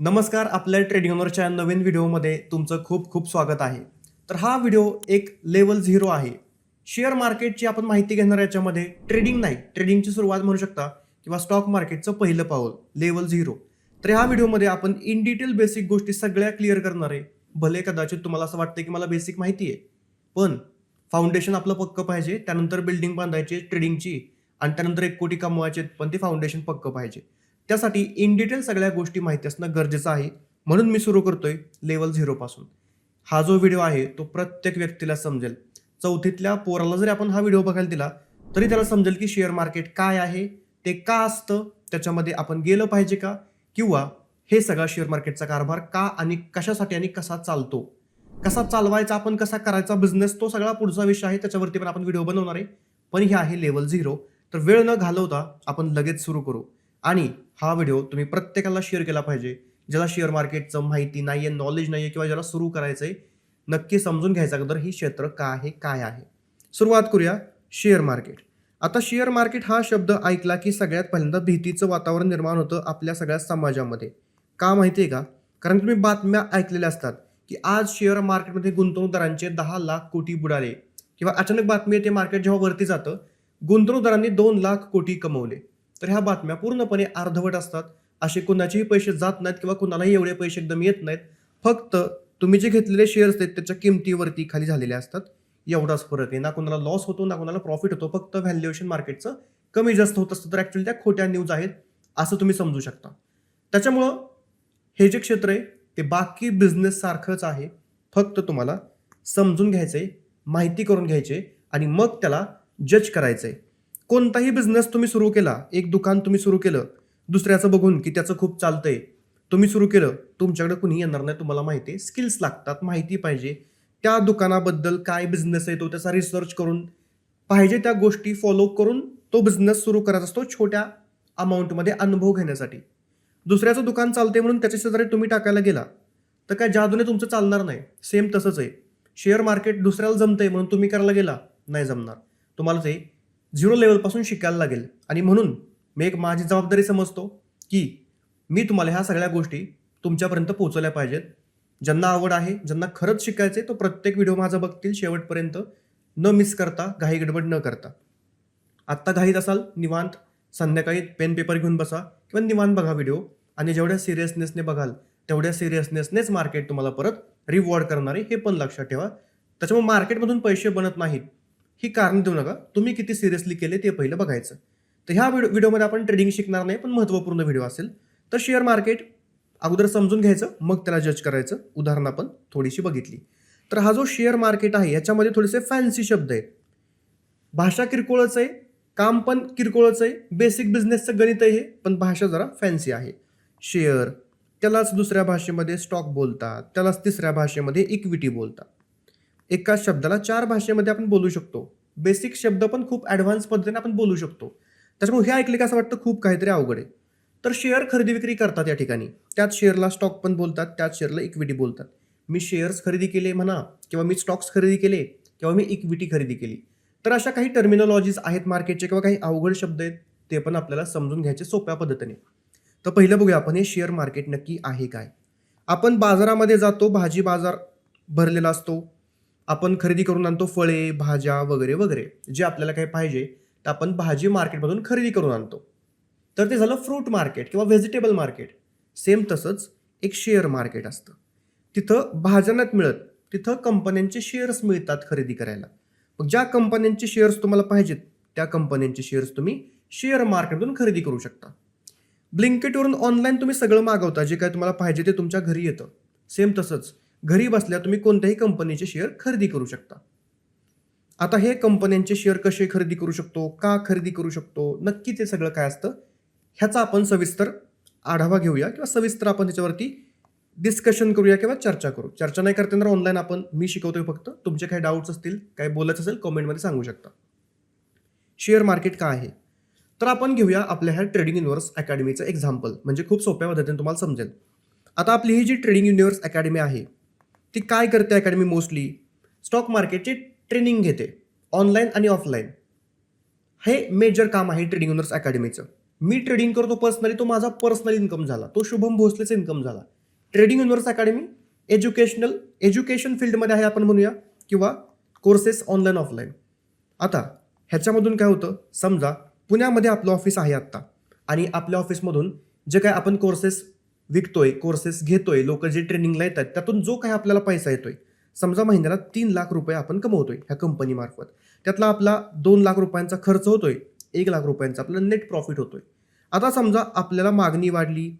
नमस्कार. आपल्या ट्रेडिंग ओनरच्या नवीन व्हिडिओमध्ये तुमचं खूप खूप स्वागत आहे. तर हा व्हिडिओ एक लेवल 0 आहे. शेअर मार्केटची आपण माहिती घेणार याच्यामध्ये. ट्रेडिंग नाही, ट्रेडिंगची सुरुवात म्हणू शकता किंवा स्टॉक मार्केटचं पहिलं पाऊल लेवल 0. तर ह्या व्हिडिओमध्ये आपण इन डिटेल बेसिक गोष्टी सगळ्या क्लिअर करणार आहे. भले कदाचित तुम्हाला असं वाटतं की मला बेसिक माहिती आहे, पण फाउंडेशन आपलं पक्कं पाहिजे. त्यानंतर बिल्डिंग बांधायची ट्रेडिंगची आणि त्यानंतर 1 कोटी कमवायचे, पण ते फाउंडेशन पक्कं पाहिजे. त्यासाठी इन डिटेल सगळ्या गोष्टी माहिती असणं गरजेचं आहे. म्हणून मी सुरू करतोय लेवल 0 पासून. हा जो व्हिडिओ आहे तो प्रत्येक व्यक्तीला समजेल. चौथीतल्या पोराला जरी आपण हा व्हिडिओ बघायला दिला तरी त्याला समजेल की शेअर मार्केट काय आहे, ते का असतं, त्याच्यामध्ये आपण गेलं पाहिजे का, किंवा हे सगळा शेअर मार्केटचा कारभार का आणि कशासाठी आणि कसा चालतो, कसा चालवायचा, आपण कसा करायचा बिझनेस, तो सगळा पुढचा विषय आहे. त्याच्यावरती पण आपण व्हिडिओ बनवणार आहे. पण हे आहे लेवल 0. तर वेळ न घालवता आपण लगेच सुरू करू. आणि हा व्हिडिओ तुम्ही प्रत्येकाला शेअर केला पाहिजे, ज्याला शेअर मार्केटचं माहिती नाहीये, नॉलेज नाहीये, किंवा ज्याला सुरू करायचंय. नक्की समजून घ्यायचं अगोदर ही क्षेत्र का आहे, काय आहे. सुरुवात करूया. Share market. आता शेअर मार्केट हा शब्द ऐकला की सगळ्यात पहिल्यांदा भीतीचं वातावरण निर्माण होतं आपल्या सगळ्या समाजामध्ये. का माहितीये का? कारण तुम्ही बातम्या ऐकलेल्या असतात की आज शेअर मार्केटमध्ये गुंतवणूकदारांचे 10 लाख कोटी बुडाले, किंवा अचानक बातमी येते मार्केट जेव्हा वरती जातं, गुंतवणूकदारांनी 2 लाख कोटी कमवले. तर ह्या बातम्या पूर्णपणे अर्धवट असतात. असे कुणाचेही पैसे जात नाहीत किंवा कुणालाही एवढे पैसे एकदम येत नाहीत. फक्त तुम्ही जे घेतलेले शेअर्स आहेत त्याच्या किमतीवरती खाली झालेले असतात. एवढाच फरक आहे. ना कुणाला लॉस होतो, ना कुणाला प्रॉफिट होतो. फक्त व्हॅल्युएशन मार्केटचं कमी जास्त होत असतं. तर ॲक्च्युअली त्या खोट्या न्यूज आहेत असं तुम्ही समजू शकता. त्याच्यामुळं हे जे क्षेत्र आहे ते बाकी बिझनेस सारखंच आहे. फक्त तुम्हाला समजून घ्यायचंय, माहिती करून घ्यायची आणि मग त्याला जज करायचंय. कोणताही बिझनेस तुम्ही सुरू केला, एक दुकान तुम्ही सुरू केलं, दुसऱ्याचं बघून की त्याचं खूप चालतंय, तुम्ही सुरू केलं, तुमच्याकडे कुणीही येणार नाही. तुम्हाला माहिती आहे, स्किल्स लागतात, माहिती पाहिजे. त्या दुकानाबद्दल काय बिझनेस आहे तो, त्याचा रिसर्च करून पाहिजे त्या गोष्टी फॉलो करून तो बिझनेस सुरू करायचा असतो, छोट्या अमाऊंटमध्ये अनुभव घेण्यासाठी. दुसऱ्याचं दुकान चालते म्हणून त्याच्या शेजारी तुम्ही टाकायला गेला तर काय जादूने तुमचं चालणार नाही. सेम तसंच आहे. शेअर मार्केट दुसऱ्याला जमतंय म्हणून तुम्ही करायला गेला, नाही जमणार. तुम्हाला ते 0 लेवलपासून शिकायला लागेल. आणि म्हणून मी एक माझी जबाबदारी समजतो की मी तुम्हाला ह्या सगळ्या गोष्टी तुमच्यापर्यंत पोहोचवल्या पाहिजेत. ज्यांना आवड आहे, ज्यांना खरंच शिकायचंय, तो प्रत्येक व्हिडिओ माझा बघतील शेवटपर्यंत, न मिस करता, घाई गडबड न करता. आत्ता घाईत असाल, निवांत संध्याकाळी पेन पेपर घेऊन बसा किंवा निवांत बघा व्हिडिओ. आणि जेवढ्या सिरियसनेसने बघाल तेवढ्या सिरियसनेसनेच मार्केट तुम्हाला परत रिवॉर्ड करणार आहे, हे पण लक्षात ठेवा. त्याच्यामुळे मार्केटमधून पैसे बनत नाहीत ही कारण देऊ नका. तुम्ही किती सिरियसली केले ते पहिलं बघायचं. तर ह्या व्हिडिओमध्ये आपण ट्रेडिंग शिकणार नाही, पण महत्त्वपूर्ण व्हिडिओ असेल. तर शेअर मार्केट अगोदर समजून घ्यायचं, मग त्याला जज करायचं. उदाहरण आपण थोडीशी बघितली. तर हा जो शेअर मार्केट आहे याच्यामध्ये थोडेसे फॅन्सी शब्द आहेत. भाषा किरकोळच आहे, काम पण किरकोळच आहे. बेसिक बिझनेसचं गणित आहे हे, पण भाषा जरा फॅन्सी आहे. शेअर, त्यालाच दुसऱ्या भाषेमध्ये स्टॉक बोलतात, त्यालाच तिसऱ्या भाषेमध्ये इक्विटी बोलतात. एकाच शब्दाला 4 भाषेमध्ये आपण बोलू शकतो. बेसिक शब्द पण खूप ॲडव्हान्स पद्धतीने आपण बोलू शकतो. त्याच्यामुळे हे ऐकले की असं वाटतं खूप काहीतरी अवघड आहे. तर शेअर खरेदी विक्री करतात या ठिकाणी. त्याच शेअरला स्टॉक पण बोलतात, त्याच शेअरला इक्विटी बोलतात. मी शेअर्स खरेदी केले म्हणा, किंवा मी स्टॉक्स खरेदी केले, किंवा मी इक्विटी खरेदी केली. तर अशा काही टर्मिनॉलॉजीज आहेत मार्केटचे, किंवा काही अवघड शब्द आहेत, ते पण आपल्याला समजून घ्यायचे सोप्या पद्धतीने. तर पहिलं बघूया आपण हे शेअर मार्केट नक्की आहे काय. आपण बाजारामध्ये जातो, भाजी बाजार भरलेला असतो. आपण खरेदी करून आणतो फळे, भाज्या वगैरे वगैरे. जे आपल्याला काही पाहिजे तर आपण भाजी मार्केटमधून खरेदी करून आणतो. तर ते झालं फ्रूट मार्केट किंवा व्हेजिटेबल मार्केट. सेम तसंच एक शेअर मार्केट असतं. तिथं भाज्या नाहीत मिळत, तिथं कंपन्यांचे शेअर्स मिळतात खरेदी करायला. मग ज्या कंपन्यांचे शेअर्स तुम्हाला पाहिजेत त्या कंपन्यांचे शेअर्स तुम्ही शेअर मार्केटमधून खरेदी करू शकता. ब्लिंकिटवरून ऑनलाईन तुम्ही सगळं मागवता, जे काय तुम्हाला पाहिजे ते तुमच्या घरी येतं. सेम तसंच घरी बसल्या तुम्ही कोणत्याही कंपनीचे शेअर खरेदी करू शकता. आता हे कंपन्यांचे शेअर कसे खरेदी करू शकतो, का खरेदी करू शकतो, नक्की ते सगळं काय असतं, ह्याचा आपण सविस्तर आढावा घेऊया, किंवा सविस्तर आपण त्याच्यावरती डिस्कशन करूया किंवा चर्चा करू. चर्चा नाही करता येणार ऑनलाईन, आपण मी शिकवतोय फक्त. तुमचे काही डाऊट्स असतील, काही बोलायचं असेल, कमेंटमध्ये सांगू शकता. शेअर मार्केट काय आहे? तर आपण घेऊया आपल्या ह्या ट्रेडिंग युनिव्हर्स अकॅडमीचं एक्झाम्पल, म्हणजे खूप सोप्या पद्धतीने तुम्हाला समजेल. आता आपली ही जी ट्रेडिंग युनिव्हर्स अकॅडमी आहे ती काय करते अकॅडमी? मोस्टली स्टॉक मार्केटची ट्रेनिंग घेते, ऑनलाईन आणि ऑफलाईन. हे मेजर काम आहे ट्रेडिंग युनिव्हर्स अकॅडमीचं. मी ट्रेडिंग करतो पर्सनली, तो माझा पर्सनल इन्कम झाला, तो शुभम भोसलेचा इन्कम झाला. ट्रेडिंग युनिव्हर्स अकॅडमी एज्युकेशन फील्डमध्ये आहे आपण म्हणूया, किंवा कोर्सेस ऑनलाईन ऑफलाईन. आता ह्याच्यामधून काय होतं, समजा पुण्यामध्ये आपलं ऑफिस आहे आत्ता, आणि आपल्या ऑफिसमधून जे काय आपण कोर्सेस विकतोय, कोर्सेस घेतोय, लोक जे ट्रेनिंगला येतात, त्यातून जो काही आपल्याला पैसा येतोय, समजा महिन्याला 3 लाख रुपये आपण कमवतोय ह्या कंपनीमार्फत. त्यातला आपला 2 लाख रुपयांचा खर्च होतोय, 1 लाख रुपयांचा आपला नेट प्रॉफिट होतोय. आता समजा आपल्याला मागणी वाढली,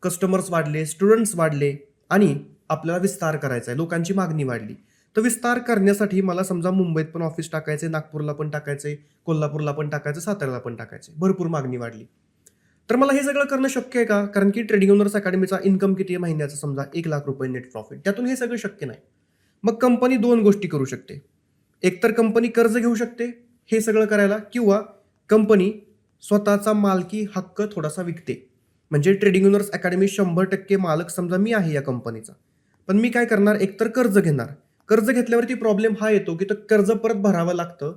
कस्टमर्स वाढले, स्टुडंट्स वाढले, आणि आपल्याला विस्तार करायचा आहे, लोकांची मागणी वाढली. तर विस्तार करण्यासाठी मला समजा मुंबईत पण ऑफिस टाकायचे, नागपूरला पण टाकायचे, कोल्हापूरला पण टाकायचं, साताऱ्याला पण टाकायचे, भरपूर मागणी वाढली. तर मला हे सगळं करणं शक्य आहे का? कारण की ट्रेडिंग ओनर्स अकॅडमीचा इन्कम किती आहे महिन्याचा, समजा 1 लाख रुपये नेट प्रॉफिट, त्यातून हे सगळं शक्य नाही. मग कंपनी 2 गोष्टी करू शकते. एकतर कंपनी कर्ज घेऊ शकते हे सगळं करायला, किंवा कंपनी स्वतःचा मालकी हक्क थोडासा विकते. म्हणजे ट्रेडिंग ओनर्स अकॅडमी 100% मालक समजा मी आहे या कंपनीचा, पण मी काय करणार, एकतर कर्ज घेणार. कर्ज घेतल्यावरती प्रॉब्लेम हा येतो की तो कर्ज परत भरावं लागतं,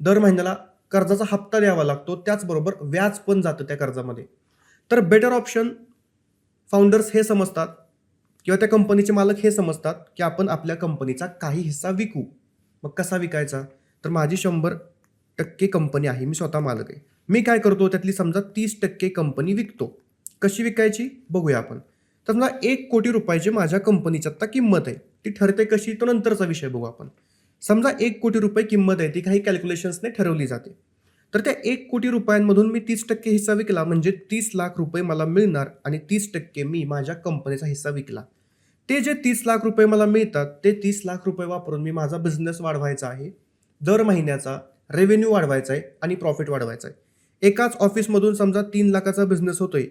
दर महिन्याला कर्जाचा हप्ता द्यावा लागतो, त्याचबरोबर व्याज पण जातं त्या कर्जामध्ये. तर बेटर ऑप्शन फाउंडर्स हे समजतात, किंवा त्या कंपनीचे मालक हे समजतात की आपण आपल्या कंपनीचा काही हिस्सा विकू. मग कसा विकायचा, तर माझी 100% कंपनी आहे, मी स्वतः मालक आहे. मी काय करतो, त्यातली समजा 30% कंपनी विकतो. कशी विकायची बघूया आपण. तर समजा 1 कोटी रुपयाची माझ्या कंपनीची आता किंमत आहे, ती ठरते कशी, तो नंतरचा विषय बघू आपण. समजा 1 कोटी रुपये किंमत आहे, ती काही कॅल्क्युलेशन्सने ठरवली जाते. तर त्या 1 कोटी रुपयांमधून मी 30% हिस्सा विकला, म्हणजे 30 लाख रुपये मला मिळणार, आणि 30% मी माझ्या कंपनीचा हिस्सा विकला. ते जे 30 लाख रुपये मला मिळतात, ते 30 लाख रुपये वापरून मी माझा बिझनेस वाढवायचा आहे, दर महिन्याचा रेव्हेन्यू वाढवायचा आहे, आणि प्रॉफिट वाढवायचा आहे. एकाच ऑफिसमधून समजा 3 लाखाचा बिझनेस होतोय,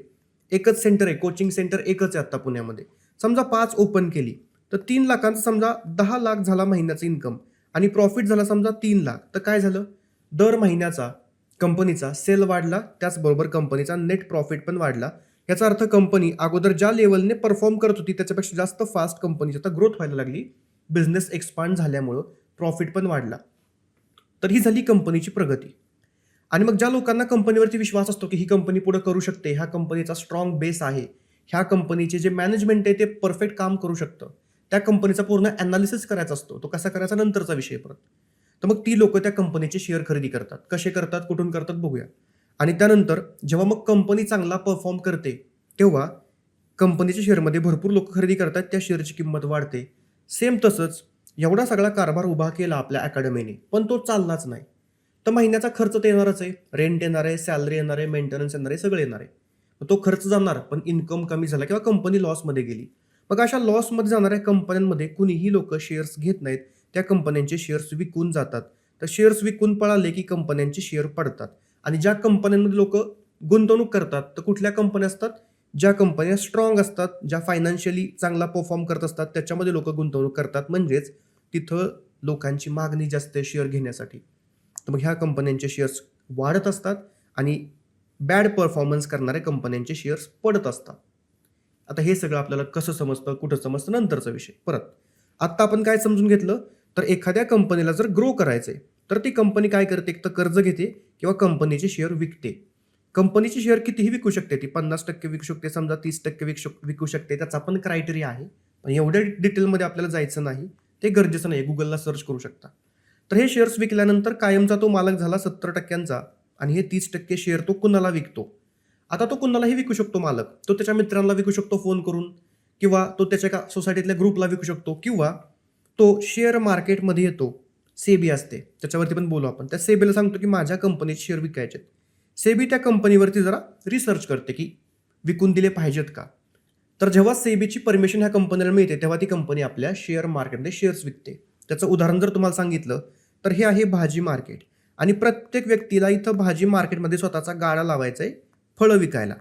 एकच सेंटर आहे, कोचिंग सेंटर एकच आहे आता पुण्यामध्ये, समजा 5 ओपन केली, तर 3 लाखांचा समजा 10 लाख झाला महिन्याचा इन्कम, आणि प्रॉफिट झाला समजा 3 लाख. तर काय झालं, दर महिन्याचा कंपनीचा सेल वाढला, त्याचबरोबर कंपनीचा नेट प्रॉफिट पण वाढला. याचा अर्थ कंपनी अगोदर ज्या लेवलने परफॉर्म करत होती त्याच्यापेक्षा जास्त फास्ट कंपनीची आता ग्रोथ व्हायला लागली, बिझनेस एक्सपांड झाल्यामुळं प्रॉफिट पण वाढला. तर ही झाली कंपनीची प्रगती. आणि मग ज्या लोकांना कंपनीवरती विश्वास असतो की ही कंपनी पुढे करू शकते, ह्या कंपनीचा स्ट्रॉंग बेस आहे, ह्या कंपनीचे जे मॅनेजमेंट आहे ते परफेक्ट काम करू शकतं, त्या कंपनीचा पूर्ण अनालिसिस करायचा असतो, तो कसा करायचा नंतरचा विषय परत. तर मग ती लोक त्या कंपनीचे शेअर खरेदी करतात. कसे करतात, कुठून करतात बघूया. आणि त्यानंतर जेव्हा मग कंपनी चांगला परफॉर्म करते, तेव्हा कंपनीच्या शेअरमध्ये भरपूर लोक खरेदी करतात, त्या शेअरची किंमत वाढते. सेम तसंच एवढा सगळा कारभार उभा केला आपल्या अकॅडमीने, पण तो चाललाच नाही, तर महिन्याचा खर्च तर येणारच आहे, रेंट येणार आहे, सॅलरी येणार आहे, मेंटेनन्स येणार आहे, सगळं येणार आहे. तो खर्च जाणार, पण इन्कम कमी झाला किंवा कंपनी लॉसमध्ये गेली. मग अशा लॉसमध्ये जाणाऱ्या कंपन्यांमध्ये कुणीही लोक शेअर्स घेत नाहीत, त्या कंपन्यांचे शेअर्स विकून जातात. तर शेअर्स विकून पळाले की कंपन्यांचे शेअर पडतात. आणि ज्या कंपन्यांमध्ये लोक गुंतवणूक करतात, तर कुठल्या कंपन्या असतात, ज्या कंपन्या स्ट्रॉंग असतात, ज्या फायनान्शियली चांगला परफॉर्म करत असतात, त्याच्यामध्ये लोक गुंतवणूक करतात. म्हणजेच तिथं लोकांची मागणी जास्त आहे शेअर घेण्यासाठी. तर मग ह्या कंपन्यांचे शेअर्स वाढत असतात, आणि बॅड परफॉर्मन्स करणाऱ्या कंपन्यांचे शेअर्स पडत असतात. आता हे सगळं आपल्याला कसं समजतं, कुठं समजतं, नंतरचा विषय. परत आत्ता आपण काय समजून घेतलं, तर एखाद्या कंपनीला जर ग्रो करायचंय, तर ती कंपनी काय करते, एक तर कर्ज घेते किंवा कंपनीचे शेअर विकते. कंपनीचे शेअर कितीही विकू शकते, ती 50% विकू शकते, समजा 30% विकू शकते, त्याचा पण क्रायटेरिया आहे. पण एवढ्या डिटेलमध्ये आपल्याला जायचं नाही, ते गरजेचं नाही, गुगलला सर्च करू शकता. तर हे शेअर्स विकल्यानंतर कायमचा तो मालक झाला 70%चा, आणि हे 30% शेअर तो कुणाला विकतो. आता तो कुणालाही विकू शकतो मालक, तो त्याच्या मित्रांना विकू शकतो फोन करून, किंवा तो त्याच्या सोसायटीतल्या ग्रुपला विकू शकतो, किंवा तो शेअर मार्केटमध्ये येतो. सेबी असते, त्याच्यावरती पण बोलू आपण. त्या सेबीला सांगतो की माझ्या कंपनीचे शेअर विकायचे. सेबी त्या कंपनीवरती जरा रिसर्च करते की विकून दिले पाहिजेत का. तर जेव्हा सेबीची परमिशन ह्या कंपनीला मिळते, तेव्हा ती कंपनी आपल्या शेअर मार्केटमध्ये शेअर्स विकते. त्याचं उदाहरण जर तुम्हाला सांगितलं, तर हे आहे भाजी मार्केट, आणि प्रत्येक व्यक्तीला इथं भाजी मार्केटमध्ये स्वतःचा गाडा लावायचा आहे फळं विकायला.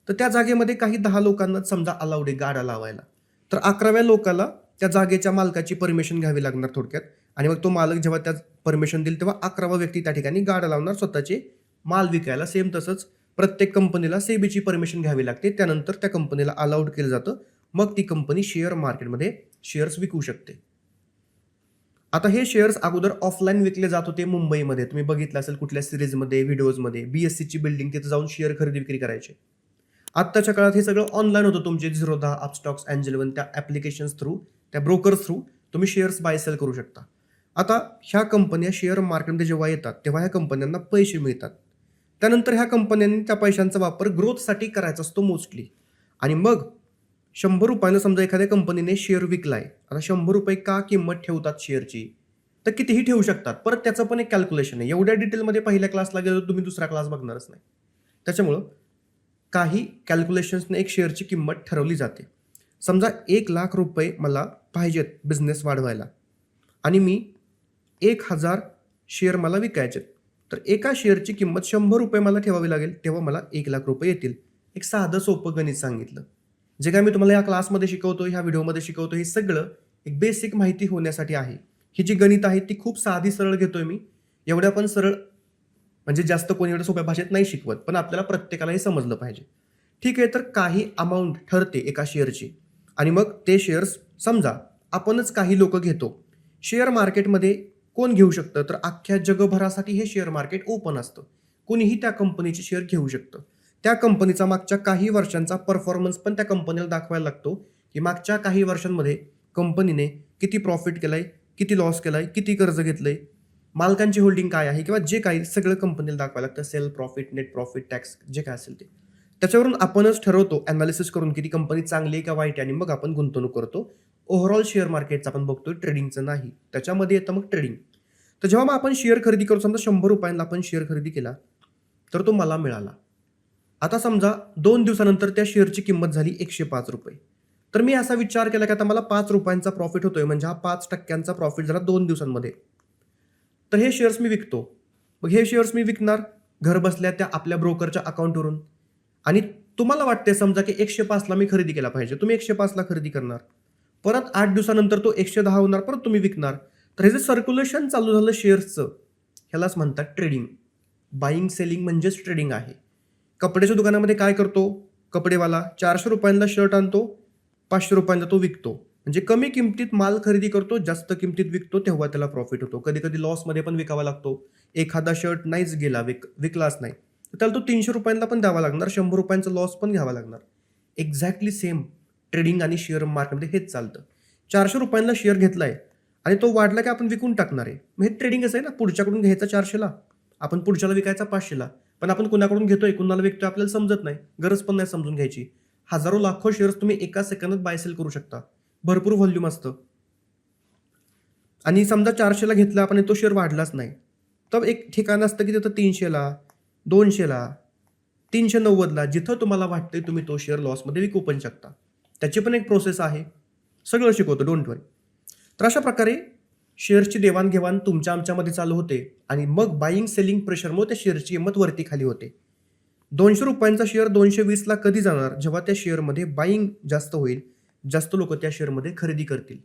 तर त्या जागेमध्ये काही 10 लोकांना समजा अलाउड आहे गाडा लावायला, तर 11व्या लोकाला त्या जागेच्या मालकाची परमिशन घ्यावी लागणार थोडक्यात. आणि मग तो मालक जेव्हा त्या परमिशन देईल, तेव्हा 11वा व्यक्ती त्या ठिकाणी गाडा लावणार स्वतःचे माल विकायला. सेम तसंच प्रत्येक कंपनीला सेबीची परमिशन घ्यावी लागते, त्यानंतर त्या कंपनीला अलाउड केलं जातं, मग ती कंपनी शेअर मार्केटमध्ये शेअर्स विकू शकते. आता हे शेअर्स अगोदर ऑफलाईन विकले जात होते मुंबईमध्ये. तुम्ही बघितलं असेल कुठल्या सीरीजमध्ये, व्हिडिओजमध्ये. BSCची बिल्डिंग तिथे जाऊन शेअर खरेदी विक्री करायचे. आत्ताच्या काळात हे सगळं ऑनलाईन होतं. तुमचे Zerodha, अपस्टॉक्स, एंजल वन त्या ॲप्लिकेशन्स थ्रू, त्या ब्रोकर्स थ्रू तुम्ही शेअर्स बाय सेल करू शकता. आता ह्या कंपन्या शेअर मार्केटमध्ये जेव्हा येतात, तेव्हा ह्या कंपन्यांना पैसे मिळतात. त्यानंतर ह्या कंपन्यांनी त्या पैशांचा वापर ग्रोथसाठी करायचा असतो मोस्टली. आणि मग ₹100 समजा एखाद्या कंपनीने शेअर विकलाय. आता ₹100 का किंमत ठेवतात शेअरची? तर कितीही ठेवू शकतात. परत त्याचं पण एक कॅल्क्युलेशन आहे. एवढ्या डिटेलमध्ये पहिल्या क्लासला गेलो तर तुम्ही दुसरा क्लास बघणारच नाही. त्याच्यामुळं काही कॅल्क्युलेशन्सने एक शेअरची किंमत ठरवली जाते. समजा ₹1,00,000 मला पाहिजेत बिझनेस वाढवायला आणि मी 1,000 शेअर मला विकायचे. तर एका शेअरची किंमत ₹100 मला ठेवावी लागेल, तेव्हा मला ₹1,00,000 येतील. एक साधं सोपं गणित सांगितलं. जे काय मी तुम्हाला या क्लासमध्ये शिकवतो, ह्या व्हिडिओमध्ये शिकवतो, हे सगळं एक बेसिक माहिती होण्यासाठी आहे. ही जी गणित आहेत ती खूप साधी सरळ घेतोय मी. एवढ्या पण सरळ म्हणजे जास्त कोणी एवढ्या सोप्या भाषेत नाही शिकवत, पण आपल्याला प्रत्येकाला हे समजलं पाहिजे. ठीक आहे, तर काही अमाऊंट ठरते एका शेअरची आणि मग ते शेअर्स समजा आपणच काही लोक घेतो. शेअर मार्केटमध्ये कोण घेऊ शकतं? तर अख्ख्या जगभरासाठी हे शेअर मार्केट ओपन असतं. कोणीही त्या कंपनीचे शेअर घेऊ शकतं. त्या कंपनीचा मागच्या काही वर्षांचा परफॉर्मन्स पण त्या कंपनीला दाखवायला लागतो, की मागच्या काही वर्षांमध्ये कंपनीने किती प्रॉफिट केलाय, किती लॉस केलाय, किती कर्ज घेतलंय, मालकांची होल्डिंग काय आहे किंवा जे काही सगळं कंपनीला दाखवायला लागतं. Sale profit, net profit, tax जे काय असेल ते. त्याच्यावरून आपणच ठरवतो ॲनालिसिस करून की ती कंपनी चांगली आहे का वाईट आहे आणि मग आपण गुंतवणूक करतो. ओव्हरऑल शेअर मार्केटचं आपण बघतोय, ट्रेडिंगचं नाही. त्याच्यामध्ये येतं मग ट्रेडिंग. तर जेव्हा मग आपण शेअर खरेदी करू, समजा ₹100 आपण शेअर खरेदी केला, तर तो मला मिळाला. आता समजा 2 दिवसानंतर त्या शेअरची किंमत झाली ₹105. तर मी असा विचार केला की आता मला ₹5 प्रॉफिट होतोय, म्हणजे हा 5% प्रॉफिट झाला 2 दिवसांमध्ये. तर हे शेअर्स मी विकतो. मग हे शेअर्स मी विकणार घर बसल्या त्या आपल्या ब्रोकरच्या अकाउंटवरून. आणि तुम्हाला वाटते समजा की 105ला मी खरेदी केला पाहिजे. तुम्ही 105ला खरेदी करणार. परत 8 दिवसानंतर तो 110 होणार, परत तुम्ही विकणार. तर हे जे सर्क्युलेशन चालू झालं शेअर्सचं, ह्यालाच म्हणतात ट्रेडिंग. बाईंग सेलिंग म्हणजेच ट्रेडिंग आहे. कपड्याच्या दुकानामध्ये काय करतो कपडेवाला? ₹400ला शर्ट आणतो, ₹500ला तो विकतो. म्हणजे कमी किमतीत माल खरेदी करतो, जास्त किमतीत विकतो, तेव्हा त्याला प्रॉफिट होतो. कधी-कधी लॉसमध्ये पण विकावा लागतो. एखादा शर्ट नाहीच गेला, विकलाच नाही. तर त्याला तो ₹300ला पण द्यावा लागणार, ₹100चा लॉस पण घ्यावा लागणार. एक्झॅक्टली सेम ट्रेडिंग आणि शेअर मार्केटमध्ये हेच चालतं. ₹400ला शेअर घेतलाय आणि तो वाढला की आपण विकून टाकणार आहे. मग हे ट्रेडिंगच आहे ना. पुढच्याकडून घ्यायचा 400ला, आपण पुढच्याला विकायचा 500ला. पण आपण कुणाकडून घेतोय, कुणाला विकतोय आपल्याला समजत नाही. गरज पण नाही समजून घ्यायची. हजारो लाखो शेअर्स तुम्ही एका सेकंदात बाय सेल करू शकता. भरपूर व्हॉल्यूम असतं. आणि समजा 400ला घेतला आपण तो शेअर वाढलाच नाही. तर एक ठिकाण असतं की तिथं 300ला, 200ला, 390ला जिथं तुम्हाला वाटतंय तुम्ही तो शेअर लॉसमध्ये विकू पण शकता. त्याची पण एक प्रोसेस आहे. सगळं शिकवतो, डोंट वरी. तर अशा प्रकारे शेअर्सची देवाणघेवाण तुमच्या आमच्यामध्ये चालू होते आणि मग बाईंग सेलिंग प्रेशरमुळे त्या शेअरची किंमत वरती खाली होते. ₹200चा शेअर 220ला कधी जाणार? जेव्हा त्या शेअरमध्ये बाईंग जास्त होईल, जास्त लोक त्या शेअरमध्ये खरेदी करतील.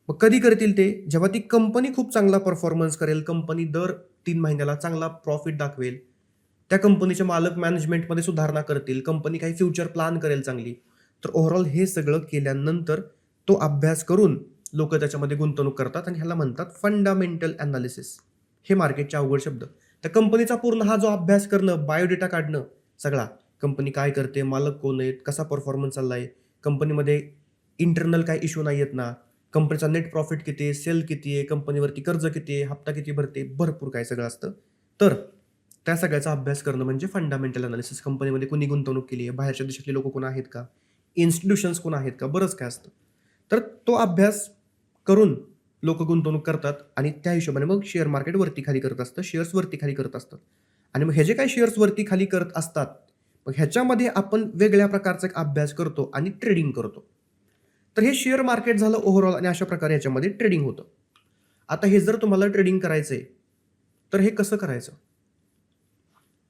मग कधी करतील ते? जेव्हा ती कंपनी खूप चांगला परफॉर्मन्स करेल, कंपनी दर 3 महिन्याला चांगला प्रॉफिट दाखवेल, त्या कंपनीचे मालक मॅनेजमेंटमध्ये सुधारणा करतील, कंपनी काही फ्युचर प्लॅन करेल चांगली. तर ओव्हरऑल हे सगळं केल्यानंतर तो अभ्यास करून लोक त्याच्यामध्ये गुंतवणूक करतात आणि ह्याला म्हणतात फंडामेंटल ॲनालिसिस. हे मार्केटचे अवघड शब्द. त्या कंपनीचा पूर्ण हा जो अभ्यास करणं, बायोडेटा काढणं सगळा, कंपनी काय करते, मालक कोण आहेत, कसा परफॉर्मन्स चाललाय, कंपनीमध्ये इंटरनल काय इश्यू नाही आहेत ना, कंपनीचा नेट प्रॉफिट किती आहे, सेल किती आहे, कंपनीवरती कर्ज किती आहे, हप्ता किती भरते, भरपूर काय सगळं असतं. तर त्या सगळ्याचा अभ्यास करणं म्हणजे फंडामेंटल अनालिसिस. कंपनीमध्ये कोणी गुंतवणूक केली आहे, बाहेरच्या देशातले लोक कोण आहेत का, इन्स्टिट्यूशन्स कोण आहेत का, बरंच काय असतं. तर तो अभ्यास करून लोक गुंतवणूक करतात आणि त्या हिशोबाने मग शेअर मार्केट वरती खाली करत असतं, शेअर्स वरती खाली करत असतात. आणि मग हे जे काही शेअर्स वरती खाली करत असतात, मग ह्याच्यामध्ये आपण वेगळ्या प्रकारचा एक अभ्यास करतो आणि ट्रेडिंग करतो. तर हे शेअर मार्केट झालं ओव्हरऑल आणि अशा प्रकारे ह्याच्यामध्ये ट्रेडिंग होतं. आता हे जर तुम्हाला ट्रेडिंग करायचंय, तर हे कसं करायचं?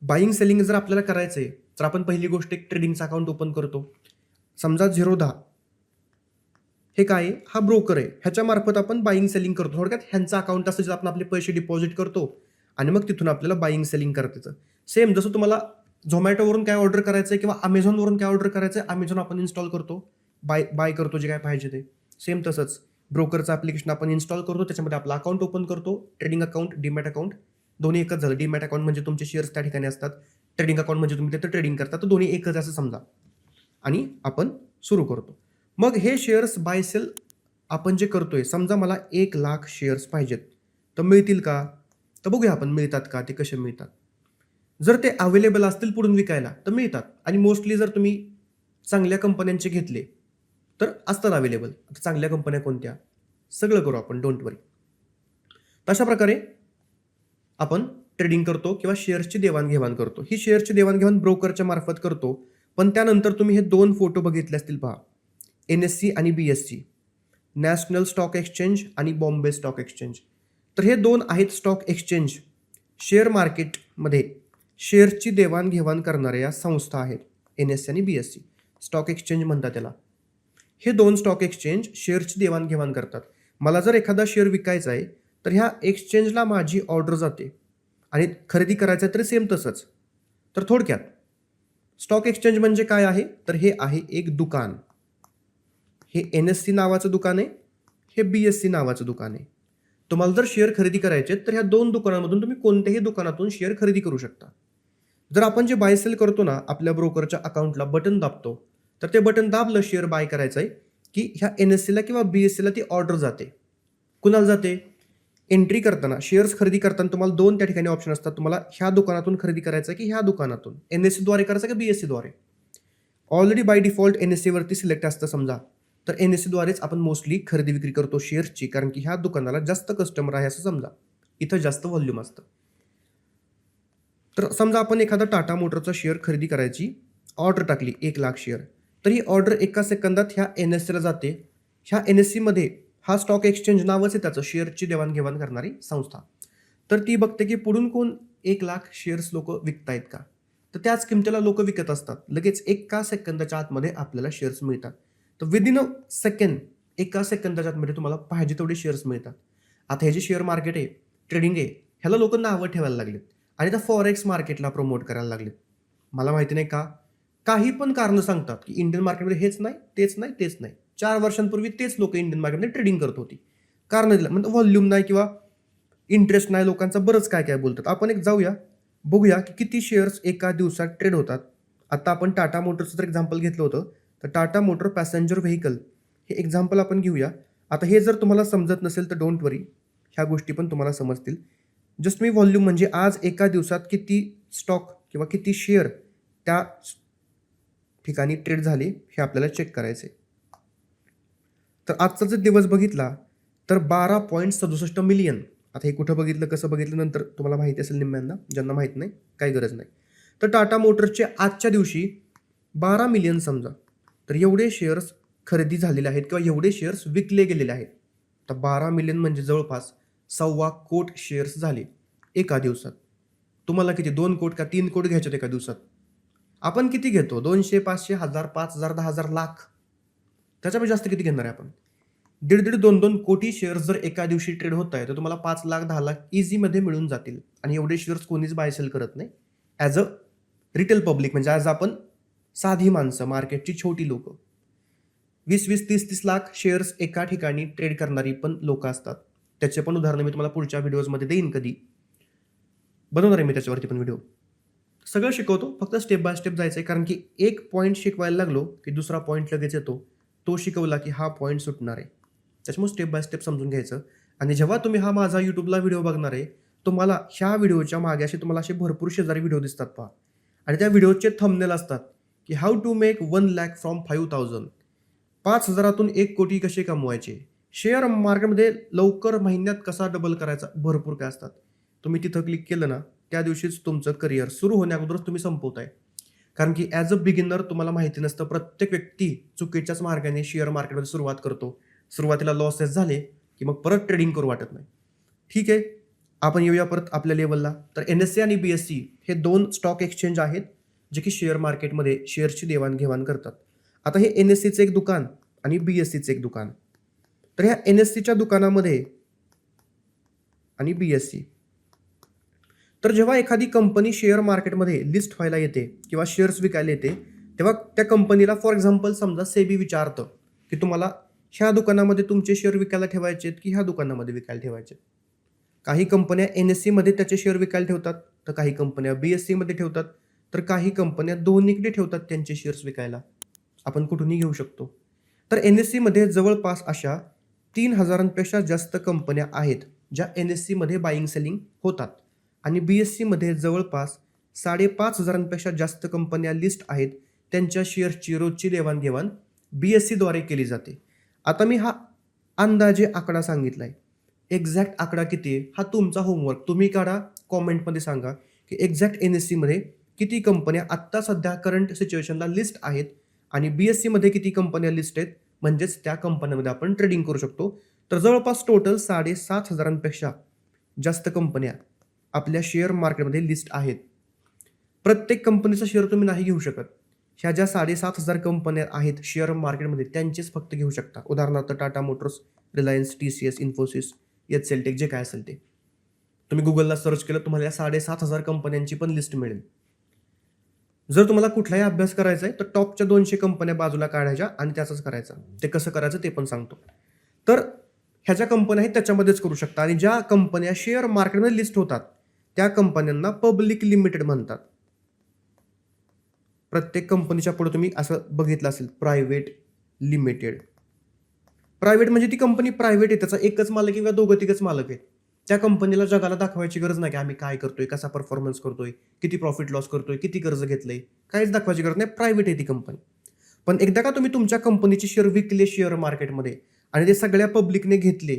बाईंग सेलिंग जर आपल्याला करायचंय, तर आपण पहिली गोष्ट एक ट्रेडिंगचा अकाउंट ओपन करतो. समजा Zerodha हे काय आहे? हा ब्रोकर आहे. ह्याच्यामार्फत आपण बाईंग सेलिंग करतो. थोडक्यात ह्यांचं अकाउंट असतं, जिथं आपण आपले पैसे डिपॉझिट करतो आणि मग तिथून आपल्याला बाईंग सेलिंग करायचं. सेम जसं तुम्हाला Zomatoवरून काय ऑर्डर करायचंय किंवा Amazonवरून काय ऑर्डर करायचंय, Amazon आपण इन्स्टॉल करतो, बाय करतो जे काय पाहिजे ते. सेम तसंच ब्रोकरचं ॲप्लिकेशन आपण इन्स्टॉल करतो, त्याच्यामध्ये आपला अकाउंट ओपन करतो, ट्रेडिंग अकाउंट, डीमॅट अकाउंट दोन्ही एकच झालं. डीमॅट अकाउंट म्हणजे तुमचे शेअर्स त्या ठिकाणी असतात, ट्रेडिंग अकाउंट म्हणजे तुम्ही तिथे ट्रेडिंग करता, तर दोन्ही एकच असं समजा आणि आपण सुरू करतो. मग हे शेअर्स बाय सेल आपण जे करतोय, समजा मला 1,00,000 शेअर्स पाहिजेत, तर मिळतील का? तर बघूया आपण मिळतात का, ते कसे मिळतात. जर ते अवेलेबल असतील पुढून विकायला तर मिळतात आणि मोस्टली जर तुम्ही चांगल्या कंपन्यांचे घेतले तर असतात अवेलेबल. आता चांगल्या कंपन्या कोणत्या? सगळं करू आपण, डोंट वरी. तशा प्रकारे आपण ट्रेडिंग करतो किंवा शेअर्सची देवाणघेवाण करतो. ही शेअर्सची देवाणघेवाण ब्रोकरच्या मार्फत करतो. पण त्यानंतर तुम्ही हे 2 फोटो बघितले असतील पहा, NSE आणि BSE, नॅशनल स्टॉक एक्सचेंज आणि बॉम्बे स्टॉक एक्सचेंज. तर हे 2 आहेत स्टॉक एक्सचेंज, शेअर मार्केटमध्ये शेअर्सची देवाणघेवाण करणाऱ्या संस्था आहेत. NSE आणि BSE स्टॉक एक्सचेंज म्हणतात त्याला. हे 2 स्टॉक एक्सचेंज शेअर्सची देवाणघेवाण करतात. मला जर एखादा शेअर विकायचा आहे तर ह्या एक्सचेंजला माझी ऑर्डर जाते आणि खरेदी करायचं आहे तर सेम तसंच. तर थोडक्यात स्टॉक एक्सचेंज म्हणजे काय आहे? तर हे आहे एक दुकान. हे NSE नावाचं दुकान आहे, हे BSE नावाचं दुकान आहे. तुम्हाला जर शेअर खरेदी करायचे तर ह्या 2 दुकानांमधून तुम्ही कोणत्याही दुकानातून शेअर खरेदी करू शकता. जर आपण जे बाय सेल करतो ना, आपल्या ब्रोकरच्या अकाउंटला बटन दाबतो, तर ते बटन दाबलं शेअर बाय करायचं आहे की ह्या NSEला किंवा BSEला ती ऑर्डर जाते. कुणाला जाते? एंट्री करताना, शेअर्स खरेदी करताना तुम्हाला 2 त्या ठिकाणी ऑप्शन असतात. तुम्हाला ह्या दुकानातून खरेदी करायचं आहे की ह्या दुकानातून, NSEद्वारे करायचं की BSEद्वारे. ऑलरेडी बाय डिफॉल्ट NSEवरती सिलेक्ट असतं समजा, तर NSEद्वारेच आपण मोस्टली खरेदी विक्री करतो शेअर्सची, कारण की ह्या दुकानाला जास्त कस्टमर आहे असं समजा, इथं जास्त व्हॉल्यूम असतं. तर समजा आपण एखादा टाटा मोटरचा शेअर खरेदी करायची ऑर्डर टाकली 1,00,000 शेअर, तर ही ऑर्डर एका सेकंदात ह्या NSEला जाते. ह्या NSEमध्ये हा स्टॉक एक्सचेंज नावच आहे त्याचं, शेअरची देवाणघेवाण करणारी संस्था. तर ती बघते की पुढून कोण 1,00,000 शेअर्स लोक विकतायत का, तर त्याच किमतीला लोक विकत असतात. लगेच एका सेकंदाच्या आतमध्ये आपल्याला शेअर्स मिळतात. तर विदिन अ सेकंड, एका सेकंदाच्या आतमध्ये तुम्हाला पाहिजे तेवढे शेअर्स मिळतात. आता हे जे शेअर मार्केट आहे, ट्रेडिंग आहे, ह्याला लोक नावं ठेवायला लागलेत आणि त्या फॉरेक्स मार्केटला प्रमोट करायला लागलेत. मला माहिती नाही का, काही पण कारणं सांगतात की इंडियन मार्केटमध्ये हेच नाही, तेच नाही, तेच नाही. 4 वर्षांपूर्वी तेच लोक इंडियन मार्केटमध्ये ट्रेडिंग करत होती. कारण दिलं म्हणजे व्हॉल्यूम नाही किंवा इंटरेस्ट नाही लोकांचा, बरंच काय काय बोलतात. आपण एक जाऊया, बघूया की किती शेअर्स एका दिवसात ट्रेड होतात. आता आपण टाटा मोटरचं जर एक्झाम्पल घेतलं होतं, तर टाटा मोटर पॅसेंजर व्हेकल हे एक्झाम्पल आपण घेऊया. आता हे जर तुम्हाला समजत नसेल तर डोंट वरी, ह्या गोष्टी पण तुम्हाला समजतील. जस्ट मी व्हॉल्यूम म्हणजे आज एका दिवसात किती स्टॉक किंवा किती शेअर त्या ठिकाणी ट्रेड झाले हे आपल्याला चेक करायचे. तर आजचा जर दिवस बघितला तर 12.67 मिलियन. आता हे कुठं बघितलं, कसं बघितलं नंतर तुम्हाला माहिती असेल निम्म्यांना, ज्यांना माहीत नाही काही गरज नाही. तर टाटा मोटर्सचे आजच्या दिवशी 12 मिलियन समजा, तर एवढे शेअर्स खरेदी झालेले आहेत किंवा एवढे शेअर्स विकले गेलेले आहेत. तर 12 मिलियन म्हणजे जवळपास 1.25 कोटी शेअर्स झाले एका दिवसात. तुम्हाला किती, 2 कोटी का 3 कोटी घ्यायचे एका दिवसात? आपण किती घेतो? 200, 500, 1000, 5000, 10,000, लाख. त्याच्यापेक्षा जास्त किती घेणार आहे आपण? 1.5, 2 कोटी शेअर्स जर एका दिवशी ट्रेड होत आहे तर तुम्हाला 5 लाख 10 लाख इझीमध्ये मिळून जातील. आणि एवढे शेअर्स कोणीच बाय सेल करत नाही. ॲज अ रिटेल पब्लिक म्हणजे ॲज आपण साधी माणसं, मार्केटची छोटी लोक, 20-20, 30-30 लाख शेअर्स एका ठिकाणी ट्रेड करणारी पण लोक असतात. त्याचे पण उदाहरणं मी तुम्हाला पुढच्या व्हिडिओजमध्ये देईन, कधी बनवणार आहे मी त्याच्यावरती पण व्हिडिओ. सगळं शिकवतो, फक्त स्टेप बाय स्टेप जायचं आहे. कारण की एक पॉईंट शिकवायला लागलो की दुसरा पॉईंट लगेच येतो, तो शिकवला की हा पॉईंट सुटणार आहे. त्याच्यामुळे स्टेप बाय स्टेप समजून घ्यायचं. आणि जेव्हा तुम्ही हा माझा यूट्यूबला व्हिडिओ बघणार आहे, तुम्हाला ह्या व्हिडिओच्या मागे असे तुम्हाला असे भरपूर शेजारी व्हिडिओ दिसतात पहा, आणि त्या व्हिडिओचे थंबनेल असतात की how to make 1 lakh from 5,000. 5,000तून 1 कोटी कसे कमवायचे, शेअर मार्केटमध्ये लवकर महिन्यात कसा डबल करायचा, भरपूर काय असतात. तुम्ही तिथं क्लिक केलं ना, त्या दिवशीच तुमचं करिअर सुरू होण्याअगोदरच तुम्ही संपवताय. कारण की ॲज अ बिगिनर तुम्हाला माहिती नसतं, प्रत्येक व्यक्ती चुकीच्याच मार्गाने शेअर मार्केटमध्ये सुरुवात करतो. सुरुवातीला लॉसेस झाले की मग परत ट्रेडिंग करू वाटत नाही. ठीक आहे, आपण येऊया परत आपल्या लेवलला. तर NSE आणि BSE हे 2 स्टॉक एक्सचेंज आहेत जे की शेअर मार्केटमध्ये शेअरची देवाणघेवाण करतात. आता हे NSEचं एक दुकान आणि BSEचं एक दुकान. तर ह्या NSEच्या दुकानामध्ये आणि BSE, तर जेव्हा एखादी कंपनी शेअर मार्केटमध्ये लिस्ट व्हायला येते किंवा शेअर्स विकायला येते, तेव्हा त्या कंपनीला फॉर एक्झाम्पल समजा सेबी विचारतं की तुम्हाला ह्या दुकानामध्ये तुमचे शेअर विकायला ठेवायचे आहेत की ह्या दुकानामध्ये विकायला ठेवायचे आहेत. काही कंपन्या NSE मध्ये त्याचे शेअर विकायला ठेवतात, तर काही कंपन्या BSE मध्ये ठेवतात, तर काही कंपन्या दोन्हीकडे ठेवतात त्यांचे शेअर्स विकायला. आपण कुठूनही घेऊ शकतो. तर NSE मध्ये जवळपास अशा 3,000पेक्षा जास्त कंपन्या आहेत ज्या NSE मध्ये बाईंग सेलिंग होतात आणि BSE मध्ये जवळपास 5,500पेक्षा जास्त कंपन्या लिस्ट आहेत, त्यांच्या शेअर्सची रोजची देवाणघेवाण BSE द्वारे केली जाते. आता मी हा अंदाजे आकडा सांगितलाय. एक्झॅक्ट आकडा किती आहे हा तुमचा होमवर्क. तुम्ही काढा, कॉमेंटमध्ये सांगा की एक्झॅक्ट NSE मध्ये किती कंपन्या आत्ता सध्या करंट सिच्युएशनला लिस्ट आहेत आणि BSE मध्ये किती कंपन्या लिस्ट आहेत, म्हणजेच त्या कंपन्यांमध्ये आपण ट्रेडिंग करू शकतो. तर जवळपास टोटल 7,500पेक्षा जास्त कंपन्या आपल्या शेअर मार्केटमध्ये लिस्ट आहेत. प्रत्येक कंपनीचा शेअर तुम्ही नाही घेऊ शकत. ह्या ज्या 7,500 कंपन्या आहेत शेअर मार्केटमध्ये त्यांचेच फक्त घेऊ शकता. उदाहरणार्थ Tata Motors, Reliance, TCS, Infosys, HCL tech, जे काय असेल ते. तुम्ही गुगलला सर्च केलं तुम्हाला या 7,500 कंपन्यांची पण लिस्ट मिळेल. जर तुम्हाला कुठलाही अभ्यास करायचा आहे तर टॉपच्या 200 कंपन्या बाजूला काढायच्या आणि त्याचंच करायचं. ते कसं करायचं ते पण सांगतो. तर ह्या ज्या कंपन्या आहेत त्याच्यामध्येच करू शकता आणि ज्या कंपन्या शेअर मार्केटमध्ये लिस्ट होतात त्या कंपन्यांना पब्लिक लिमिटेड म्हणतात. प्रत्येक कंपनीच्या पुढे तुम्ही असं बघितलं असेल प्रायव्हेट लिमिटेड. प्रायव्हेट म्हणजे ती कंपनी प्रायव्हेट आहे, त्याचा एकच मालक किंवा दोघं तिघच मालक आहेत. त्या कंपनीला जगाला दाखवायची गरज नाही की आम्ही काय करतोय, कसा परफॉर्मन्स करतोय, किती प्रॉफिट लॉस करतोय, किती कर्ज घेतलंय, काहीच दाखवायची गरज नाही. प्रायव्हेट आहे ती कंपनी. पण एकदा का तुम्ही तुमच्या कंपनीचे शेअर विकले शेअर मार्केटमध्ये आणि ते सगळ्या पब्लिकने घेतले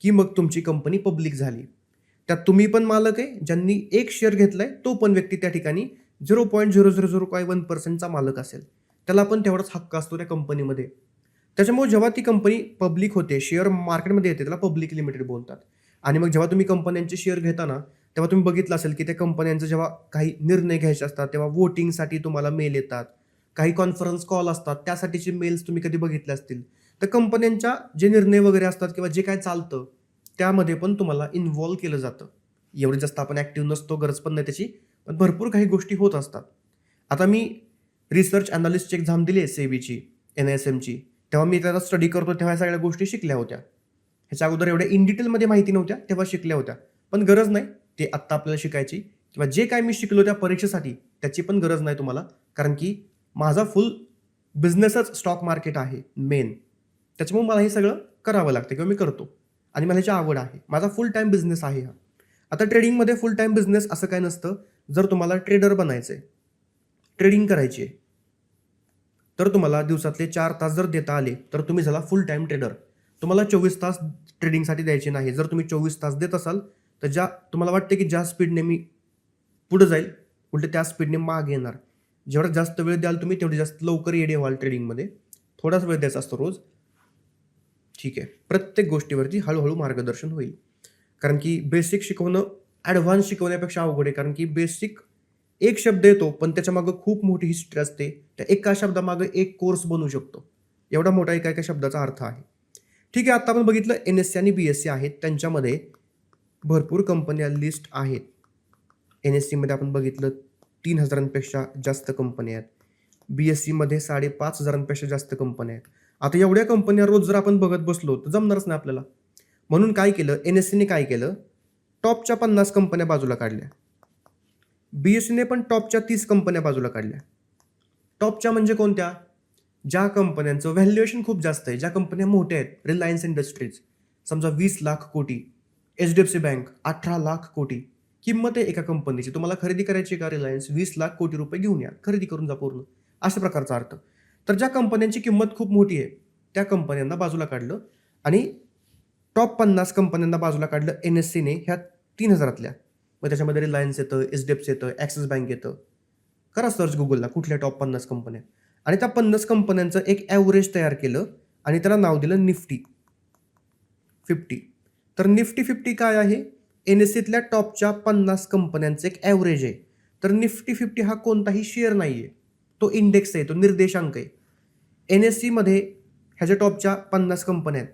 की मग तुमची कंपनी पब्लिक झाली. त्यात तुम्ही पण मालक आहे, ज्यांनी एक शेअर घेतलाय तो पण व्यक्ती त्या ठिकाणी 0.0001% मालक असेल, त्याला पण तेवढाच हक्क असतो त्या कंपनीमध्ये. त्याच्यामुळे जेव्हा ती कंपनी पब्लिक होते, शेअर मार्केटमध्ये येते, त्याला पब्लिक लिमिटेड बोलतात. आणि मग जेव्हा तुम्ही कंपन्यांचे शेअर घेताना तेव्हा तुम्ही बघितलं असेल की त्या कंपन्यांचं जेव्हा काही निर्णय घ्यायचे असतात तेव्हा वोटिंगसाठी तुम्हाला मेल येतात, काही कॉन्फरन्स कॉल असतात, त्यासाठीचे मेल्स तुम्ही कधी बघितले असतील. तर कंपन्यांच्या जे निर्णय वगैरे असतात किंवा जे काय चालतं त्यामध्ये पण तुम्हाला इन्व्हॉल्व केलं जातं. एवढं जास्त आपण ॲक्टिव्ह नसतो, गरज पण नाही त्याची, पण भरपूर काही गोष्टी होत असतात. आता मी रिसर्च अनालिस्टची एक्झाम दिली आहे सेबीची, NISMची. तेव्हा मी त्याचा स्टडी करतो तेव्हा या सगळ्या गोष्टी शिकल्या होत्या. ह्याच्या अगोदर एवढ्या इन डिटेलमध्ये माहिती नव्हत्या, तेव्हा शिकल्या होत्या. पण गरज नाही ते आत्ता आपल्याला शिकायची, किंवा जे काय मी शिकलो त्या परीक्षेसाठी त्याची पण गरज नाही तुम्हाला. कारण की माझा फुल बिझनेसच स्टॉक मार्केट आहे मेन. त्याच्यामुळे मला हे सगळं करावं लागतं किंवा मी करतो आणि मला ह्याची आवड आहे. माझा फुल टाईम बिझनेस आहे हा. आता ट्रेडिंगमध्ये फुल टाईम बिझनेस असं काय नसतं. जर तुम्हाला ट्रेडर बनायचं आहे, ट्रेडिंग करायची आहे, तर तुम्हाला दिवसातले 4 तास जर देता आले तर तुम्ही झाला फुल टाईम ट्रेडर. तुम्हाला 24 तास ट्रेडिंगसाठी द्यायचे नाही. जर तुम्ही 24 तास देत असाल तर तुम्हाला वाटते की ज्या स्पीडने मी पुढे जाईल उलट त्या स्पीडने मागे येणार. जेवढा जास्त वेळ द्याल तुम्ही तेवढी जास्त लवकर येडे व्हाल ट्रेडिंगमध्ये. थोडाच वेळ द्यायचा असतो रोज. ठीक आहे, प्रत्येक गोष्टीवरती हळूहळू मार्गदर्शन होईल. कारण की बेसिक शिकवणं ॲडव्हान्स शिकवण्यापेक्षा अवघड आहे. कारण की बेसिक एक शब्द येतो पण त्याच्या मागं खूप मोठी हिस्ट्री असते. त्या एका शब्दामागं एक कोर्स बनू शकतो. एवढा मोठा एका शब्दाचा अर्थ आहे. ठीक आहे, आता आपण बघितलं NSE आणि BSE आहेत, त्यांच्यामध्ये भरपूर कंपन्या लिस्ट आहेत. NSE मध्ये आपण बघितलं 3,000पेक्षा जास्त कंपन्या आहेत. BSE मध्ये 5,500पेक्षा जास्त कंपन्या आहेत. आता एवढ्या कंपन्या रोज जर आपण बघत बसलो तर जमणारच नाही आपल्याला. म्हणून काय केलं NSE ने, काय केलं, टॉपच्या 50 कंपन्या बाजूला काढल्या. BSE ने पण टॉपच्या 30 कंपन्या बाजूला काढल्या. टॉपच्या म्हणजे कोणत्या? ज्या कंपन्यांचं व्हॅल्युएशन खूप जास्त आहे, ज्या कंपन्या मोठ्या आहेत. रिलायन्स इंडस्ट्रीज समजा 20 लाख कोटी, HDFC बँक 18 लाख कोटी किंमत आहे एका कंपनीची. तुम्हाला खरेदी करायची का रिलायन्स? 20 लाख कोटी रुपये घेऊन या, खरेदी करून जा पूर्ण, अशा प्रकारचा अर्थ. तर ज्या कंपन्यांची किंमत खूप मोठी आहे त्या कंपन्यांना बाजूला काढलं आणि टॉप 50 कंपन्यांना बाजूला काढलं NSE ने ह्या 3,000तल्या. मग त्याच्यामध्ये रिलायन्स येतं, HDFC येतं, ॲक्सिस बँक येतं. करा सर्च गुगलला कुठल्या टॉप 50 कंपन्या, आणि त्या 50 कंपन्यांचं एक ॲव्हरेज तयार केलं आणि त्याला नाव दिलं निफ्टी 50. तर निफ्टी 50 काय आहे? NSEतल्या टॉपच्या 50 कंपन्यांचं एक ॲव्हरेज आहे. तर निफ्टी 50 हा कोणताही शेअर नाही आहे, तो इंडेक्स आहे, तो निर्देशांक आहे. NSE मध्ये ह्या ज्या टॉपच्या 50 कंपन्या आहेत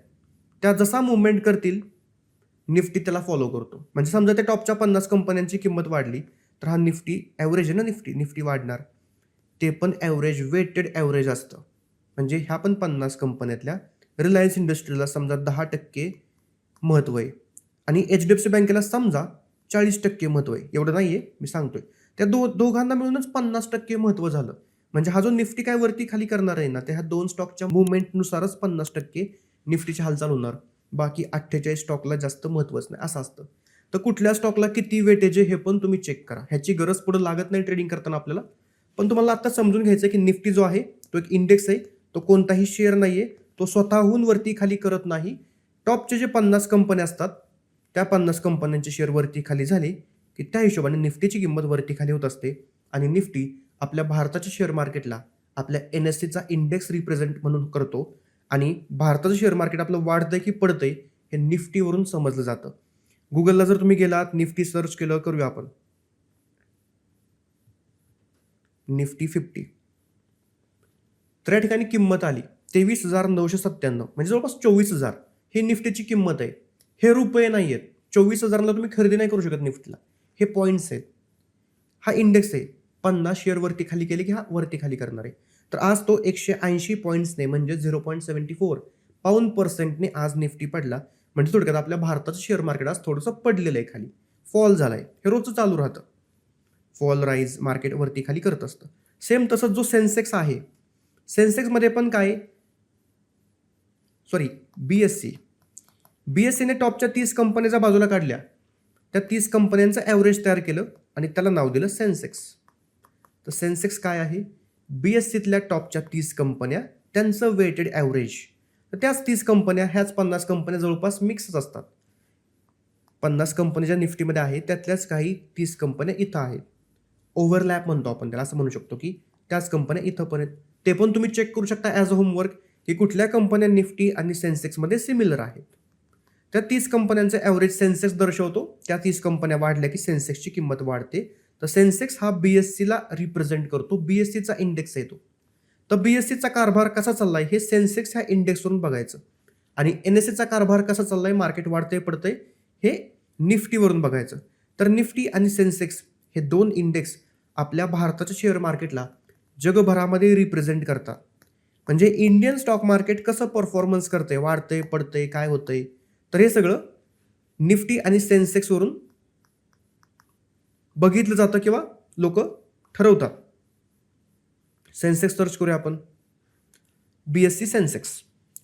त्या जसा मुवमेंट करतील निफ्टी त्याला फॉलो करतो. म्हणजे समजा त्या टॉपच्या 50 कंपन्यांची किंमत वाढली तर हा निफ्टी ॲव्हरेज आहे ना, निफ्टी वाढणार. ते पण ॲव्हरेज, वेटेड ॲव्हरेज असतं. म्हणजे ह्या पण 50 कंपन्यातल्या रिलायन्स इंडस्ट्रीला समजा 10% महत्त्व आहे आणि HDFC बँकेला समजा 40% महत्त्व आहे. एवढं नाही आहे, मी सांगतोय. त्या दोघांना मिळूनच 50% महत्त्व झालं. म्हणजे हा जो निफ्टी काय वरती खाली करणार आहे ना, त्या ह्या 2 स्टॉकच्या मुव्हमेंटनुसारच 50% निफ्टीची हालचाल होणार. बाकी 48 स्टॉकला जास्त महत्त्वच नाही, असं असतं. तर कुठल्या स्टॉकला किती वेटेज आहे हे पण तुम्ही चेक करा. ह्याची गरज पुढे लागत नाही ट्रेडिंग करताना आपल्याला. पण तुम्हाला आता समजून घ्यायचं आहे की निफ्टी जो आहे तो एक इंडेक्स आहे. तो कोणताही शेअर नाहीये. तो स्वतःहून वरती खाली करत नाही. टॉपचे जे 50 कंपन्या असतात, त्या 50 कंपन्यांचे शेअर वरती खाली झाले की त्या हिशोबाने निफ्टीची किंमत वरती खाली होत असते आणि निफ्टी आपल्या भारताच्या शेअर मार्केटला आपल्या NSEचा इंडेक्स रिप्रेझेंट म्हणून करतो आणि भारताचं शेअर मार्केट आपलं वाढतंय की पडतंय हे निफ्टीवरून समजलं जातं. गुगलला जर तुम्ही गेलात, निफ्टी सर्च केलं, करूया आपण निफ्टी 50. तर या ठिकाणी किंमत आली 23,997 म्हणजे जवळपास 24,000. ही निफ्टीची किंमत आहे. हे रुपये नाही आहेत. 24,000ला तुम्ही खरेदी नाही करू शकत निफ्टीला. हे पॉईंट्स आहेत. हा इंडेक्स आहे. 50 शेअर वरती खाली केले की हा वरती खाली करणार आहे. तर आज तो 180 पॉईंट्सने म्हणजे 0.74 पाऊंड पर्सेंटने आज निफ्टी पडला. म्हणजे थोडक्यात आपल्या भारताचं शेअर मार्केट आज थोडंसं पडलेलं आहे खाली. फॉल झालाय. हे रोजचं चालू राहतं. फॉल राईज मार्केट वरती खाली करत असतं. सेम तसंच जो सेन्सेक्स आहे, सेन्सेक्समध्ये पण काय BSCने टॉपच्या 30 कंपन्याच्या बाजूला काढल्या. त्या 30 कंपन्यांचं ॲव्हरेज तयार केलं आणि त्याला नाव दिलं सेन्सेक्स. तर सेन्सेक्स काय आहे? BSCतल्या टॉपच्या 30 कंपन्या त्यांचं वेटेड ॲव्हरेज. तर त्याच 30 कंपन्या ह्याच 50 कंपन्या जवळपास मिक्सच असतात. 50 कंपन्या ज्या निफ्टीमध्ये आहेत त्यातल्याच काही 30 कंपन्या इथं आहेत. ओव्हरलॅप म्हणतो आपण त्याला, असं म्हणू शकतो की त्याच कंपन्या इथं पण आहेत. ते पण तुम्ही चेक करू शकता ॲज अ होमवर्क की कुठल्या कंपन्या निफ्टी आणि सेन्सेक्समध्ये सिमिलर आहेत. त्या 30 कंपन्यांचं ॲव्हरेज सेन्सेक्स दर्शवतो. त्या 30 कंपन्या वाढल्या की सेन्सेक्सची किंमत वाढते. तर सेन्सेक्स हा BSCला रिप्रेझेंट करतो. BSCचा इंडेक्स आहे तो. तर BSCचा कारभार कसा चाललाय हे सेन्सेक्स ह्या इंडेक्सवरून बघायचं आणि NSEचा कारभार कसा चाललाय, मार्केट वाढतंय पडतंय, हे निफ्टीवरून बघायचं. तर निफ्टी आणि सेन्सेक्स हे 2 इंडेक्स आपल्या भारताच्या शेअर मार्केटला जगभरामध्ये रिप्रेझेंट करतात. म्हणजे इंडियन स्टॉक मार्केट कसं परफॉर्मन्स करतंय, वाढतंय पडतंय, काय होतंय, तर हे सगळं निफ्टी आणि सेन्सेक्सवरून बघितलं जातं किंवा लोक ठरवतात. सेन्सेक्स सर्च करूया आपण. BSC सेन्सेक्स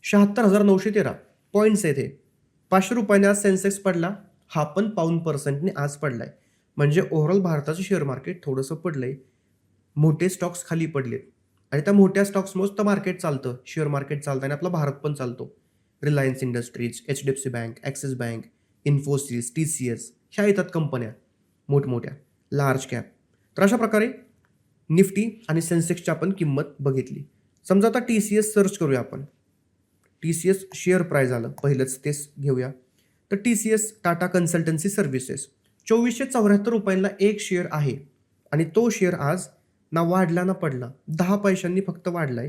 76,913 पॉईंट्स आहेत. हे 500 रुपयाने आज सेन्सेक्स पडला. हा पण पाऊंड पर्सेंटने आज पडलाय. म्हणजे ओव्हरऑल भारताचं शेअर मार्केट थोडंसं पडलंय. मोठे स्टॉक्स खाली पडलेत आणि त्या मोठ्या स्टॉक्समुळेच तर मार्केट चालतं, शेअर मार्केट चालतं आणि आपला भारत पण चालतो. Reliance industries, HDFC bank, axis bank, Infosys, TCS ह्या येतात कंपन्या मोठमोठ्या लार्ज कॅप. तर अशा प्रकारे निफ्टी आणि सेन्सेक्सची आपण किंमत बघितली. समजा आता TCS सर्च करूया आपण. TCS शेअर प्राईस आलं, पहिलंच तेच घेऊया. तर TCS टाटा कन्सल्टन्सी सर्व्हिसेस 2474 रुपयांना एक शेअर आहे आणि तो शेअर आज ना वाढला ना पडला, 10 पैशांनी फक्त वाढलाय.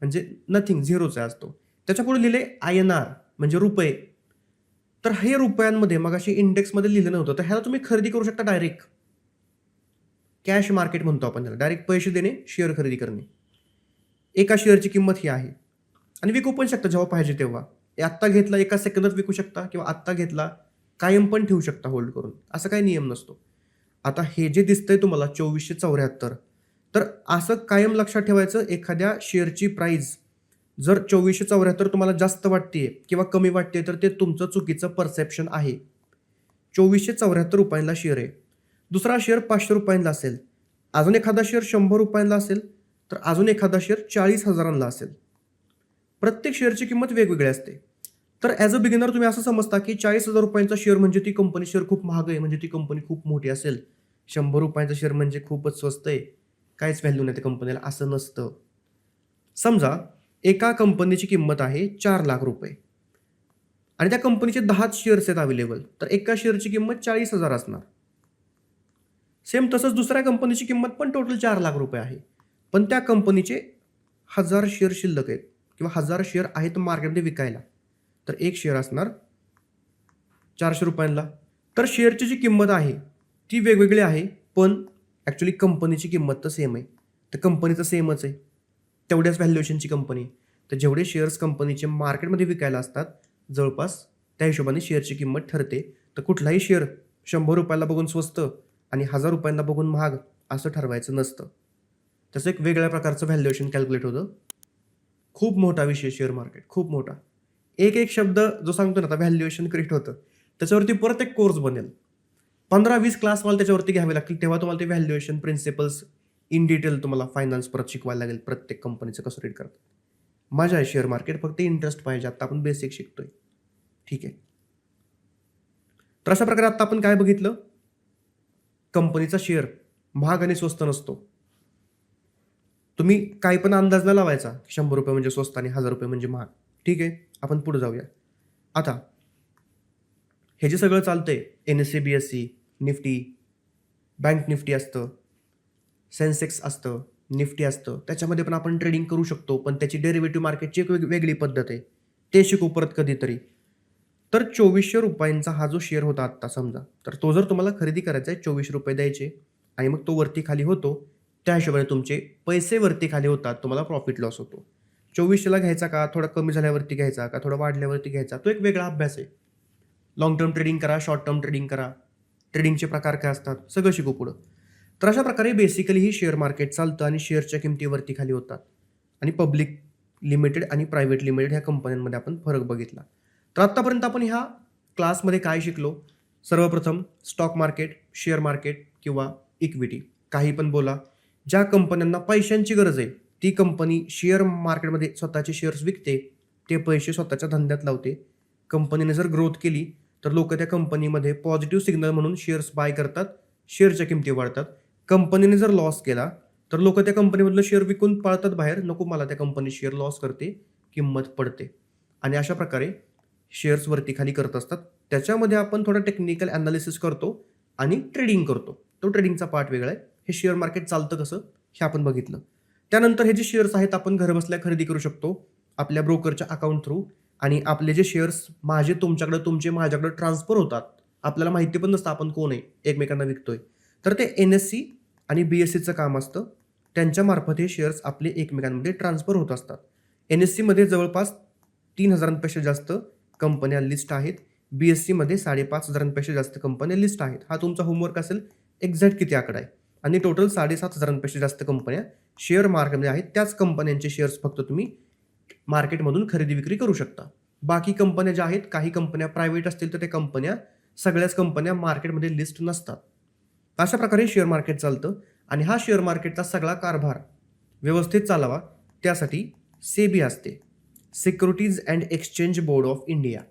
म्हणजे नथिंग, झिरोच आहे आज तो. त्याच्या पुढे लिहिले INR म्हणजे रुपये. तर हे रुपयांमध्ये मगाशी इंडेक्समध्ये लिहिलं नव्हतं, तर ह्याला तुम्ही खरेदी करू शकता डायरेक्ट. कॅश मार्केट म्हणतो आपण त्याला. डायरेक्ट पैसे देणे, शेअर खरेदी करणे. एका शेअरची किंमत ही आहे आणि विकू पण शकता जेव्हा पाहिजे तेव्हा. आत्ता घेतला एका सेकंदात विकू शकता किंवा आत्ता घेतला कायम पण ठेवू शकता होल्ड करून. असं काही नियम नसतो. आता हे जे दिसतंय तुम्हाला 2474, तर असं कायम लक्षात ठेवायचं, एखाद्या शेअरची प्राईस जर 2474 तुम्हाला जास्त वाटतेय किंवा कमी वाटते तर ते तुमचं चुकीचं परसेप्शन आहे. 2474 रुपयांना शेअर आहे. दुसरा शेअर 500 रुपयांना असेल, अजून एखादा शेअर 100 रुपयांना असेल, तर अजून एखादा शेअर 40,000ला असेल. प्रत्येक शेअरची किंमत वेगवेगळी असते. तर ॲज अ बिगिनर तुम्ही असं समजता की 40,000 रुपयांचा शेअर म्हणजे ती कंपनी शेअर खूप महाग आहे, म्हणजे ती कंपनी खूप मोठी असेल. 100 रुपयांचा शेअर म्हणजे खूपच स्वस्त आहे, काहीच व्हॅल्यू नाही त्या कंपनीला, असं नसतं. समजा एका कंपनीची किंमत आहे 4 लाख रुपये आणि त्या कंपनीचे 10 शेअर्स आहेत अवेलेबल, तर एका शेअरची किंमत 40,000 असणार. सेम तसंच दुसऱ्या कंपनीची किंमत पण टोटल 4 लाख रुपये आहे, पण त्या कंपनीचे 1000 शेअर शिल्लक आहेत किंवा 1000 शेअर आहेत मार्केटमध्ये विकायला, तर एक शेअर असणार 400 रुपयांना. तर शेअरची जी किंमत आहे ती वेगवेगळी आहे, पण ॲक्च्युली कंपनीची किंमत तर सेम आहे. तर कंपनी तर सेमच आहे, तेवढ्याच व्हॅल्युएशनची कंपनी. तर जेवढे शेअर्स कंपनीचे मार्केटमध्ये विकायला असतात जवळपास त्या हिशोबाने शेअरची किंमत ठरते. तर कुठलाही शेअर 100 रुपयाला बघून स्वस्त आणि 1000 रुपयांना बघून महाग असं ठरवायचं नसतं. तसं एक वेगळ्या प्रकारचं व्हॅल्युएशन कॅल्क्युलेट होतं. खूप मोठा विषय शेअर मार्केट, खूप मोठा. एक शब्द जो सांगतो ना आता व्हॅल्युएशन क्रिएट होतं, त्याच्यावरती परत एक कोर्स बनेल. 15-20 क्लास मला त्याच्यावरती घ्यावे लागतील, तेव्हा तुम्हाला ते व्हॅल्युएशन प्रिन्सिपल्स इन डिटेल तुम्हाला फायनान्स परत शिकवायला लागेल, प्रत्येक कंपनीचं कसं रीड करतात. मजा आहे शेअर मार्केट, फक्त इंटरेस्ट पाहिजे. आता आपण बेसिक शिकतोय, ठीक आहे. तर अशा प्रकारे आता आपण काय बघितलं, कंपनीचा शेअर महाग आणि स्वस्त नसतो. तुम्ही काही पण अंदाज न लावायचा, 100 रुपये म्हणजे स्वस्त आणि 1000 रुपये म्हणजे महाग. ठीक आहे, आपण पुढे जाऊया. आता हे जे सगळं चालतंय, NSE, BSE, Nifty, bank Nifty असतं, सेन्सेक्स असतं, निफ्टी असतं, त्याच्यामध्ये पण आपण ट्रेडिंग करू शकतो. पण त्याची डेरिव्हेटिव्ह मार्केटची एक वेगळी पद्धत आहे, ते शिकू परत कधीतरी. तर 2400 रुपयांचा हा जो शेअर होता आत्ता समजा, तर तो जर तुम्हाला खरेदी करायचा आहे 24 रुपये द्यायचे आणि मग तो वरती खाली होतो, त्या हिशोबाने तुमचे पैसे वरती खाली होतात, तुम्हाला प्रॉफिट लॉस होतो. 2400ला घ्यायचा का, थोडा कमी झाल्यावरती घ्यायचा का, थोडा वाढल्यावरती घ्यायचा, तो एक वेगळा अभ्यास आहे. लॉंग टर्म ट्रेडिंग करा, शॉर्ट टर्म ट्रेडिंग करा, ट्रेडिंगचे प्रकार काय असतात सगळं शिकू पुढं. तर अशा प्रकारे बेसिकली ही शेअर मार्केट चालतं आणि शेअरच्या किमतीवरती खाली होतात. आणि पब्लिक लिमिटेड आणि प्रायव्हेट लिमिटेड ह्या कंपन्यांमध्ये आपण फरक बघितला. तर आत्तापर्यंत आपण ह्या क्लासमध्ये काय शिकलो, सर्वप्रथम स्टॉक मार्केट, शेअर मार्केट किंवा इक्विटी, काही पण बोला, ज्या कंपन्यांना पैशांची गरज आहे ती कंपनी शेअर मार्केटमध्ये स्वतःचे शेअर्स विकते, ते पैसे स्वतःच्या धंद्यात लावते. कंपनीने जर ग्रोथ केली तर लोक त्या कंपनीमध्ये पॉझिटिव्ह सिग्नल म्हणून शेअर्स बाय करतात, शेअरच्या किमती वाढतात. कंपनीने जर लॉस केला तर लोक त्या कंपनीमधलं शेअर विकून पळतात बाहेर, नको मला त्या कंपनी शेअर लॉस करते, किंमत पडते. आणि अशा प्रकारे शेअर्स वरती खाली करत असतात. त्याच्यामध्ये आपण थोडं टेक्निकल ॲनालिसिस करतो आणि ट्रेडिंग करतो. तो ट्रेडिंगचा पार्ट वेगळा आहे. हे शेअर मार्केट चालतं कसं हे आपण बघितलं. त्यानंतर हे जे शेअर्स आहेत आपण घरबसल्या खरेदी करू शकतो आपल्या ब्रोकरच्या अकाउंट थ्रू. आणि आपले जे शेअर्स माझे तुमच्याकडे, तुमचे माझ्याकडे ट्रान्सफर होतात. आपल्याला माहिती पण नसतं आपण कोण आहे, एकमेकांना विकतोय. तर ते NSE आणि BSEचं काम असतं. त्यांच्या मार्फत हे शेअर्स आपले एकमेकांमध्ये ट्रान्सफर होत असतात. NSEमध्ये जवळपास 3000पेक्षा जास्त कंपन्या लिस्ट आहेत. BSEमध्ये 5500पेक्षा जास्त कंपन्या लिस्ट आहेत. हा तुमचा होमवर्क असेल, एक्झॅक्ट किती आकडा आहे. आणि टोटल 7500पेक्षा जास्त कंपन्या शेअर मार्केटमध्ये आहेत. त्याच कंपन्यांचे शेअर्स फक्त तुम्ही मार्केटमधून खरेदी विक्री करू शकता. बाकी कंपन्या ज्या आहेत, काही कंपन्या प्रायव्हेट असतील तर त्या कंपन्या, सगळ्याच कंपन्या मार्केटमध्ये लिस्ट नसतात. अशा प्रकारे शेअर मार्केट चालतं. आणि हा शेअर मार्केटचा सगळा कारभार व्यवस्थित चालावा त्यासाठी सेबी असते, securities and exchange board of India.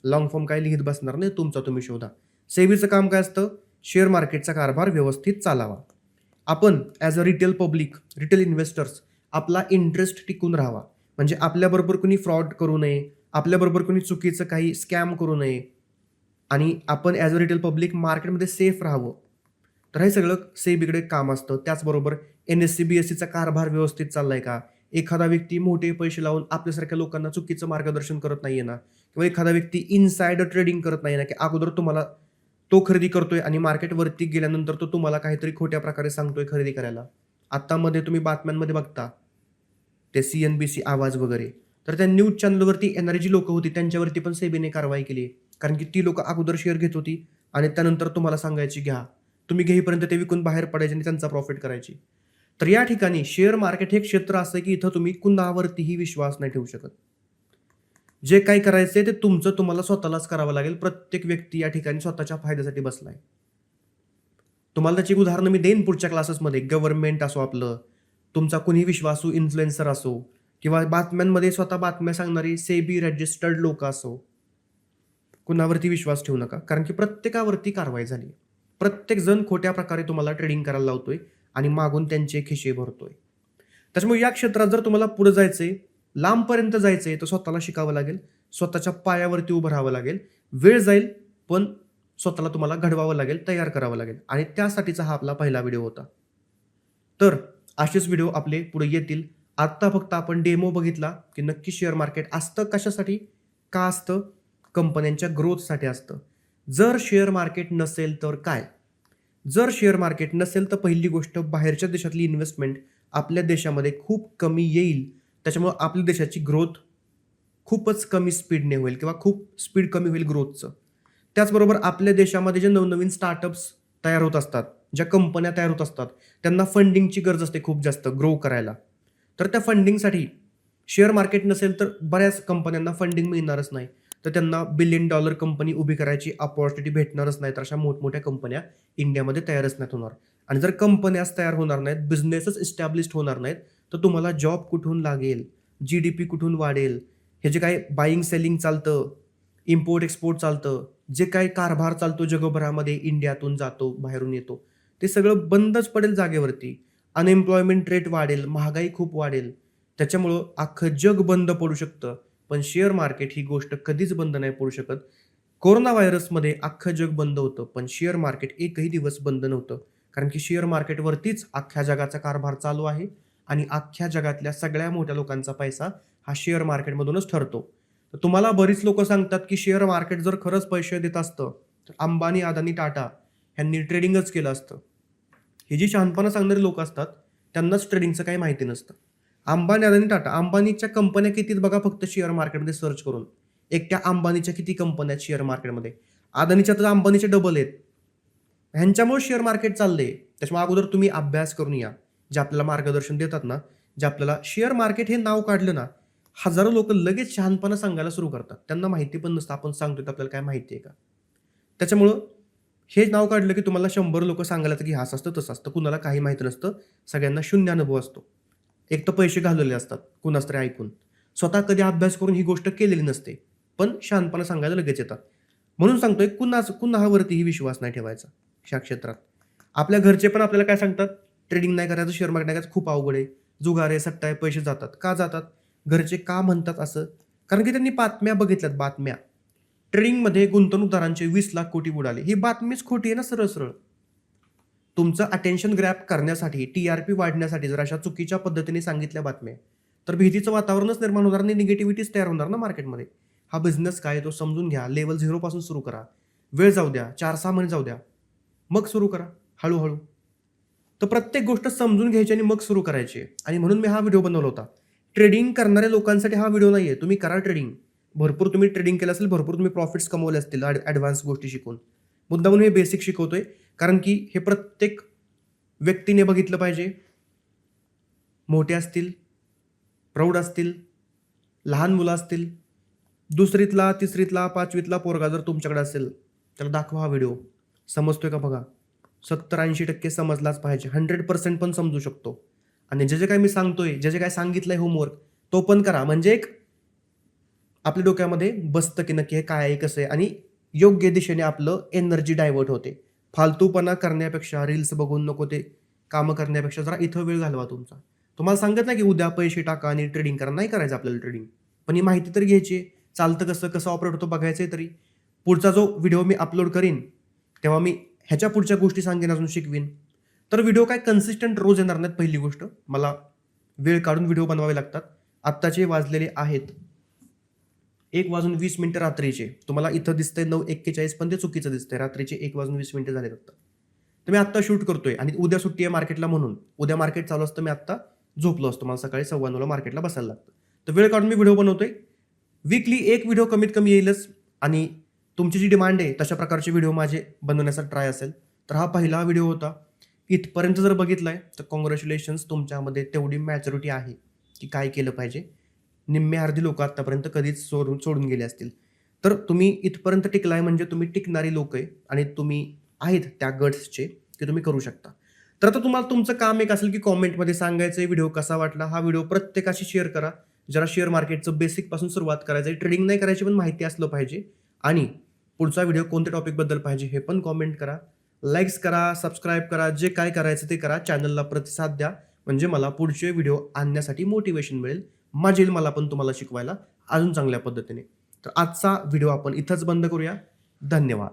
Long form काय लिहित बसणार नाही, तुमचा तुम्ही शोधा. सेबीचं काम काय असतं, शेअर मार्केटचा कारभार व्यवस्थित चालावा. आपण as a retail public, retail investors, आपला इंटरेस्ट टिकून राहावा. म्हणजे आपल्याबरोबर कोणी फ्रॉड करू नये, आपल्याबरोबर कोणी चुकीचं काही स्कॅम करू नये आणि आपण ॲज अ रिटेल पब्लिक मार्केटमध्ये सेफ राहावं. तर हे सगळं सेबीकडे काम असतं. त्याचबरोबर NSE BSEचा कारभार व्यवस्थित चाललाय का, एखादा व्यक्ती मोठे पैसे लावून आपल्यासारख्या लोकांना चुकीचं मार्गदर्शन करत नाहीये ना, किंवा एखादा व्यक्ती इनसाइडर ट्रेडिंग करत नाही ना, की अगोदर तुम्हाला तो खरेदी करतोय आणि मार्केटवरती गेल्यानंतर तो तुम्हाला काहीतरी खोट्या प्रकारे सांगतोय खरेदी करायला. आत्तामध्ये तुम्ही बातम्यांमध्ये बघता ते CNBC आवाज वगैरे, तर त्या न्यूज चॅनलवरती येणारी जी लोकं होती त्यांच्यावरती पण सेबीने कारवाई केली. कारण की ती लोकं अगोदर शेअर घेत होती आणि त्यानंतर तुम्हाला सांगायची घ्या, तुम्ही घेईपर्यंत ते विकून बाहेर पडायचे आणि त्यांचा प्रॉफिट करायची. तर या ठिकाणी शेअर मार्केट हे क्षेत्र असं की इथं तुम्ही कुणावरतीही विश्वास नाही ठेवू शकत. जे काही करायचंय ते तुमचं तुम्हाला स्वतःलाच करावं लागेल. प्रत्येक व्यक्ती या ठिकाणी स्वतःच्या फायद्यासाठी बसलाय. तुम्हाला त्याची उदाहरणं मी देईन पुढच्या क्लासेसमध्ये. गव्हर्नमेंट असो आपलं, तुमचा कुणी विश्वासू इन्फ्लुएन्सर असो, किंवा बातम्यांमध्ये स्वतः बातम्या सांगणारी सेबी रजिस्टर्ड लोक असो, कुणावरती विश्वास ठेवू नका. कारण की प्रत्येकावरती कारवाई झाली. प्रत्येक जण खोट्या प्रकारे तुम्हाला ट्रेडिंग करायला लावतोय आणि मागून त्यांचे खिशे भरतोय. त्याच्यामुळे या क्षेत्रात जर तुम्हाला पुढे जायचंय, लांबपर्यंत जायचंय, तर स्वतःला शिकावं लागेल, स्वतःच्या पायावरती उभं राहावं लागेल. वेळ जाईल पण स्वतःला तुम्हाला घडवावं लागेल, तयार करावं लागेल. आणि त्यासाठीचा हा आपला पहिला व्हिडिओ होता. तर असेच व्हिडिओ आपले पुढे येतील. आत्ता फक्त आपण डेमो बघितला की नक्की शेअर मार्केट असतं कशासाठी, का असतं, कंपन्यांच्या ग्रोथसाठी असतं. जर शेअर मार्केट नसेल तर काय, जर शेअर मार्केट नसेल तर पहिली गोष्ट बाहेरच्या देशातली इन्व्हेस्टमेंट आपल्या देशामध्ये खूप कमी येईल. त्याच्यामुळं आपल्या देशाची ग्रोथ खूपच कमी स्पीडने होईल किंवा खूप स्पीड कमी होईल ग्रोथचं. त्याचबरोबर आपल्या देशामध्ये जे नवनवीन स्टार्टअप्स तयार होत असतात, ज्या कंपन्या तयार होत असतात, त्यांना फंडिंगची गरज असते खूप जास्त ग्रो करायला. तर त्या फंडिंगसाठी शेअर मार्केट नसेल तर बऱ्याच कंपन्यांना फंडिंग मिळणारच नाही. तर त्यांना बिलियन डॉलर कंपनी उभी करायची अपॉर्च्युनिटी भेटणारच नाही. तर अशा मोठमोठ्या कंपन्या इंडियामध्ये तयारच नाहीत होणार. आणि जर कंपन्याच तयार होणार नाहीत, बिझनेसच इस्टॅब्लिश्ड होणार नाहीत, तर तुम्हाला जॉब कुठून लागेल? जी-डी-पी कुठून वाढेल? हे जे काही बायिंग सेलिंग चालतं, इम्पोर्ट एक्सपोर्ट चालतं, जे काही कारभार चालतो जगभरामध्ये इंडियातून जातो, बाहेरून येतो, ते सगळं बंदच पडेल जागेवरती. अनएम्प्लॉयमेंट रेट वाढेल, महागाई खूप वाढेल. त्याच्यामुळं अख्खं जग बंद पडू शकतं. पण शेअर मार्केट ही गोष्ट कधीच बंद नाही पडू शकत. कोरोना व्हायरसमध्ये अख्खं जग बंद होतं, पण शेअर मार्केट एकही दिवस बंद नव्हतं. कारण की शेअर मार्केटवरतीच अख्ख्या जगाचा कारभार चालू आहे आणि अख्ख्या जगातल्या सगळ्या मोठ्या लोकांचा पैसा हा शेअर मार्केटमधूनच ठरतो. तर तुम्हाला बरीच लोकं सांगतात, की शेअर मार्केट जर खरंच पैसे देत असतं, तर अंबानी, अदानी, टाटा ह्यांनी ट्रेडिंगच केलं असतं. ही जी शहाणपणा सांगणारी लोकं असतात, त्यांनाच ट्रेडिंगचं काही माहिती नसतं. अंबानी, अदानी, टाटा अंबानीच्या कंपन्या किती आहेत बघा फक्त शेअर मार्केटमध्ये सर्च करून. एकट्या अंबानीच्या किती कंपन्या आहेत शेअर मार्केटमध्ये. अदानीच्या तर अंबानीच्या डबल आहेत. ह्यांच्यामुळे शेअर मार्केट चाललंय. त्याच्यामुळे अगोदर तुम्ही अभ्यास करून या. जे आपल्याला मार्गदर्शन देतात ना, जे आपल्याला शेअर मार्केट हे नाव काढलं ना, हजारो लोकं लगेच शहाणपणा सांगायला सुरू करतात. त्यांना माहिती पण नसतं आपण सांगतोय तर आपल्याला काय माहिती आहे का? त्याच्यामुळं हे नाव काढलं की तुम्हाला 100 लोकं सांगायला लागतात की हे असं असतं, तसं असतं. कुणाला काही माहिती नसतं. सगळ्यांना शून्य अनुभव असतो. एक तर पैसे घालवलेले असतात कुणाच तरी ऐकून. स्वतः कधी अभ्यास करून ही गोष्ट केलेली नसते. पण शहाणपणा सांगायला लगेच येतात. म्हणून सांगतोय कुणावरतीही विश्वास नाही ठेवायचा ह्या क्षेत्रात. आपल्या घरचे पण आपल्याला काय सांगतात, ट्रेडिंग नाही करायचं, शेअर मार्केट नाही करायचं, खूप अवघड आहे. जुगार आहे, सट्टा आहे, पैसे जातात. का जातात? घरचे का म्हणतात असं? कारण की त्यांनी बातम्या बघितल्यात, बातम्या. ट्रेडिंगमध्ये गुंतवणूकदारांचे 20 लाख कोटी बुडाले. ही बातमीच खोटी आहे ना सरळ-सरळ. तुमचं अटेन्शन ग्रॅब करण्यासाठी, टी-आर-पी वाढण्यासाठी जर अशा चुकीच्या पद्धतीने सांगितल्या बातम्या, तर भीतीचं वातावरणच निर्माण होणार आणि निगेटिव्हिटीच तयार होणार ना मार्केटमध्ये. हा बिझनेस काय आहे तो समजून घ्या. लेव्हल 0 पासून सुरू करा. वेळ जाऊ द्या, 4-6 महिने जाऊ द्या. मग सुरू करा हळू-हळू. तर प्रत्येक गोष्ट समजून घ्यायची आणि मग सुरू करायची आणि म्हणून मी हा व्हिडिओ बनवला होता. ट्रेडिंग करणाऱ्या लोकांसाठी हा व्हिडिओ नाहीये. तुम्ही करा ट्रेडिंग. भरपूर तुम्ही ट्रेडिंग केलं असेल, भरपूर तुम्ही प्रॉफिट्स कमवले असतील ॲडव्हान्स गोष्टी शिकून. मुद्दामून हे बेसिक शिकवतोय कारण की हे प्रत्येक व्यक्तीने बघितलं पाहिजे. मोठे असतील, प्रौढ असतील, लहान मुलं असतील, 2रीतला, 3रीतला, 5वीतला पोरगा जर तुमच्याकडे असेल, तर दाखवा हा व्हिडिओ. समजतोय का बघा. 70-80% समजलाच पाहिजे. 100% पण समजू शकतो. आणि जे काही मी सांगतोय, जे काही सांगितलंय होमवर्क, तो पण करा. म्हणजे एक आपल्या डोक्यामध्ये बसतं की नक्की हे काय आहे, कसं आहे आणि योग्य दिशेने आपलं एनर्जी डायव्हर्ट होते. फालतूपणा करण्यापेक्षा, रील्स बघून नको ते कामं करण्यापेक्षा जरा इथं वेळ घालवा तुमचा. तुम्हाला सांगत नाही की उद्या पैसे टाका आणि ट्रेडिंग करा. नाही करायचं आपल्याला ट्रेडिंग. पण ही माहिती तर घ्यायची आहे. चालतं कसं, कसं ऑपरेट होतं बघायचं तरी. पुढचा जो व्हिडिओ मी अपलोड करीन, तेव्हा मी ह्याच्या पुढच्या गोष्टी सांगेन, अजून शिकवीन. तर व्हिडिओ काय कन्सिस्टंट रोज येणार नाहीत पहिली गोष्ट. मला वेळ काढून व्हिडिओ बनवावे लागतात. आत्ताचे वाजलेले आहेत 1:20 रात्रीचे. तुम्हाला इथं दिसतंय 9:41 पण ते चुकीचं दिसतंय. रात्रीचे 1:20 झालेत आत्ता. तर मी आत्ता शूट करतोय आणि उद्या सुट्टी आहे मार्केटला म्हणून. उद्या मार्केट चालू असतं, मी आत्ता झोपलो असतो. मला सकाळी 9:15ला मार्केटला बसायला लागतं. तर वेळ काढून मी व्हिडिओ बनवतोय. वीकली एक व्हिडिओ कमीत कमी येईलच आणि तुमची जी डिमांड आहे तशा प्रकारचे व्हिडिओ माझे बनवण्याचा ट्राय असेल. तर हा पहिला व्हिडिओ होता. इथपर्यंत जर बघितलाय तर काँग्रॅच्युलेशन्स, तुमच्यामध्ये तेवढी मॅच्युरिटी आहे की काय केलं पाहिजे. निम्मे अर्धी लोकं आत्तापर्यंत कधीच सोडून गेले असतील. तर तुम्ही इथपर्यंत टिकलाय म्हणजे तुम्ही टिकणारी लोकं आहे आणि तुम्ही आहेत त्या गट्सचे की तुम्ही करू शकता. तर आता तुम्हाला तुमचं काम एक असेल की कॉमेंटमध्ये सांगायचं व्हिडिओ कसा वाटला. हा व्हिडिओ प्रत्येकाशी शेअर करा. जरा शेअर मार्केटचं बेसिकपासून सुरुवात करायचं आहे. ट्रेडिंग नाही करायची पण माहिती असलं पाहिजे आणि पुढचा व्हिडिओ कोणत्या टॉपिकबद्दल पाहिजे हे पण कॉमेंट करा. लाईक्स करा, सबस्क्राईब करा, जे काय करायचं ते करा. चॅनलला प्रतिसाद द्या म्हणजे मला पुढचे व्हिडिओ आणण्यासाठी मोटिवेशन मिळेल. मजा येईल मला पण तुम्हाला शिकवायला अजून चांगल्या पद्धतीने. तर आजचा व्हिडिओ आपण इथंच बंद करूया. धन्यवाद.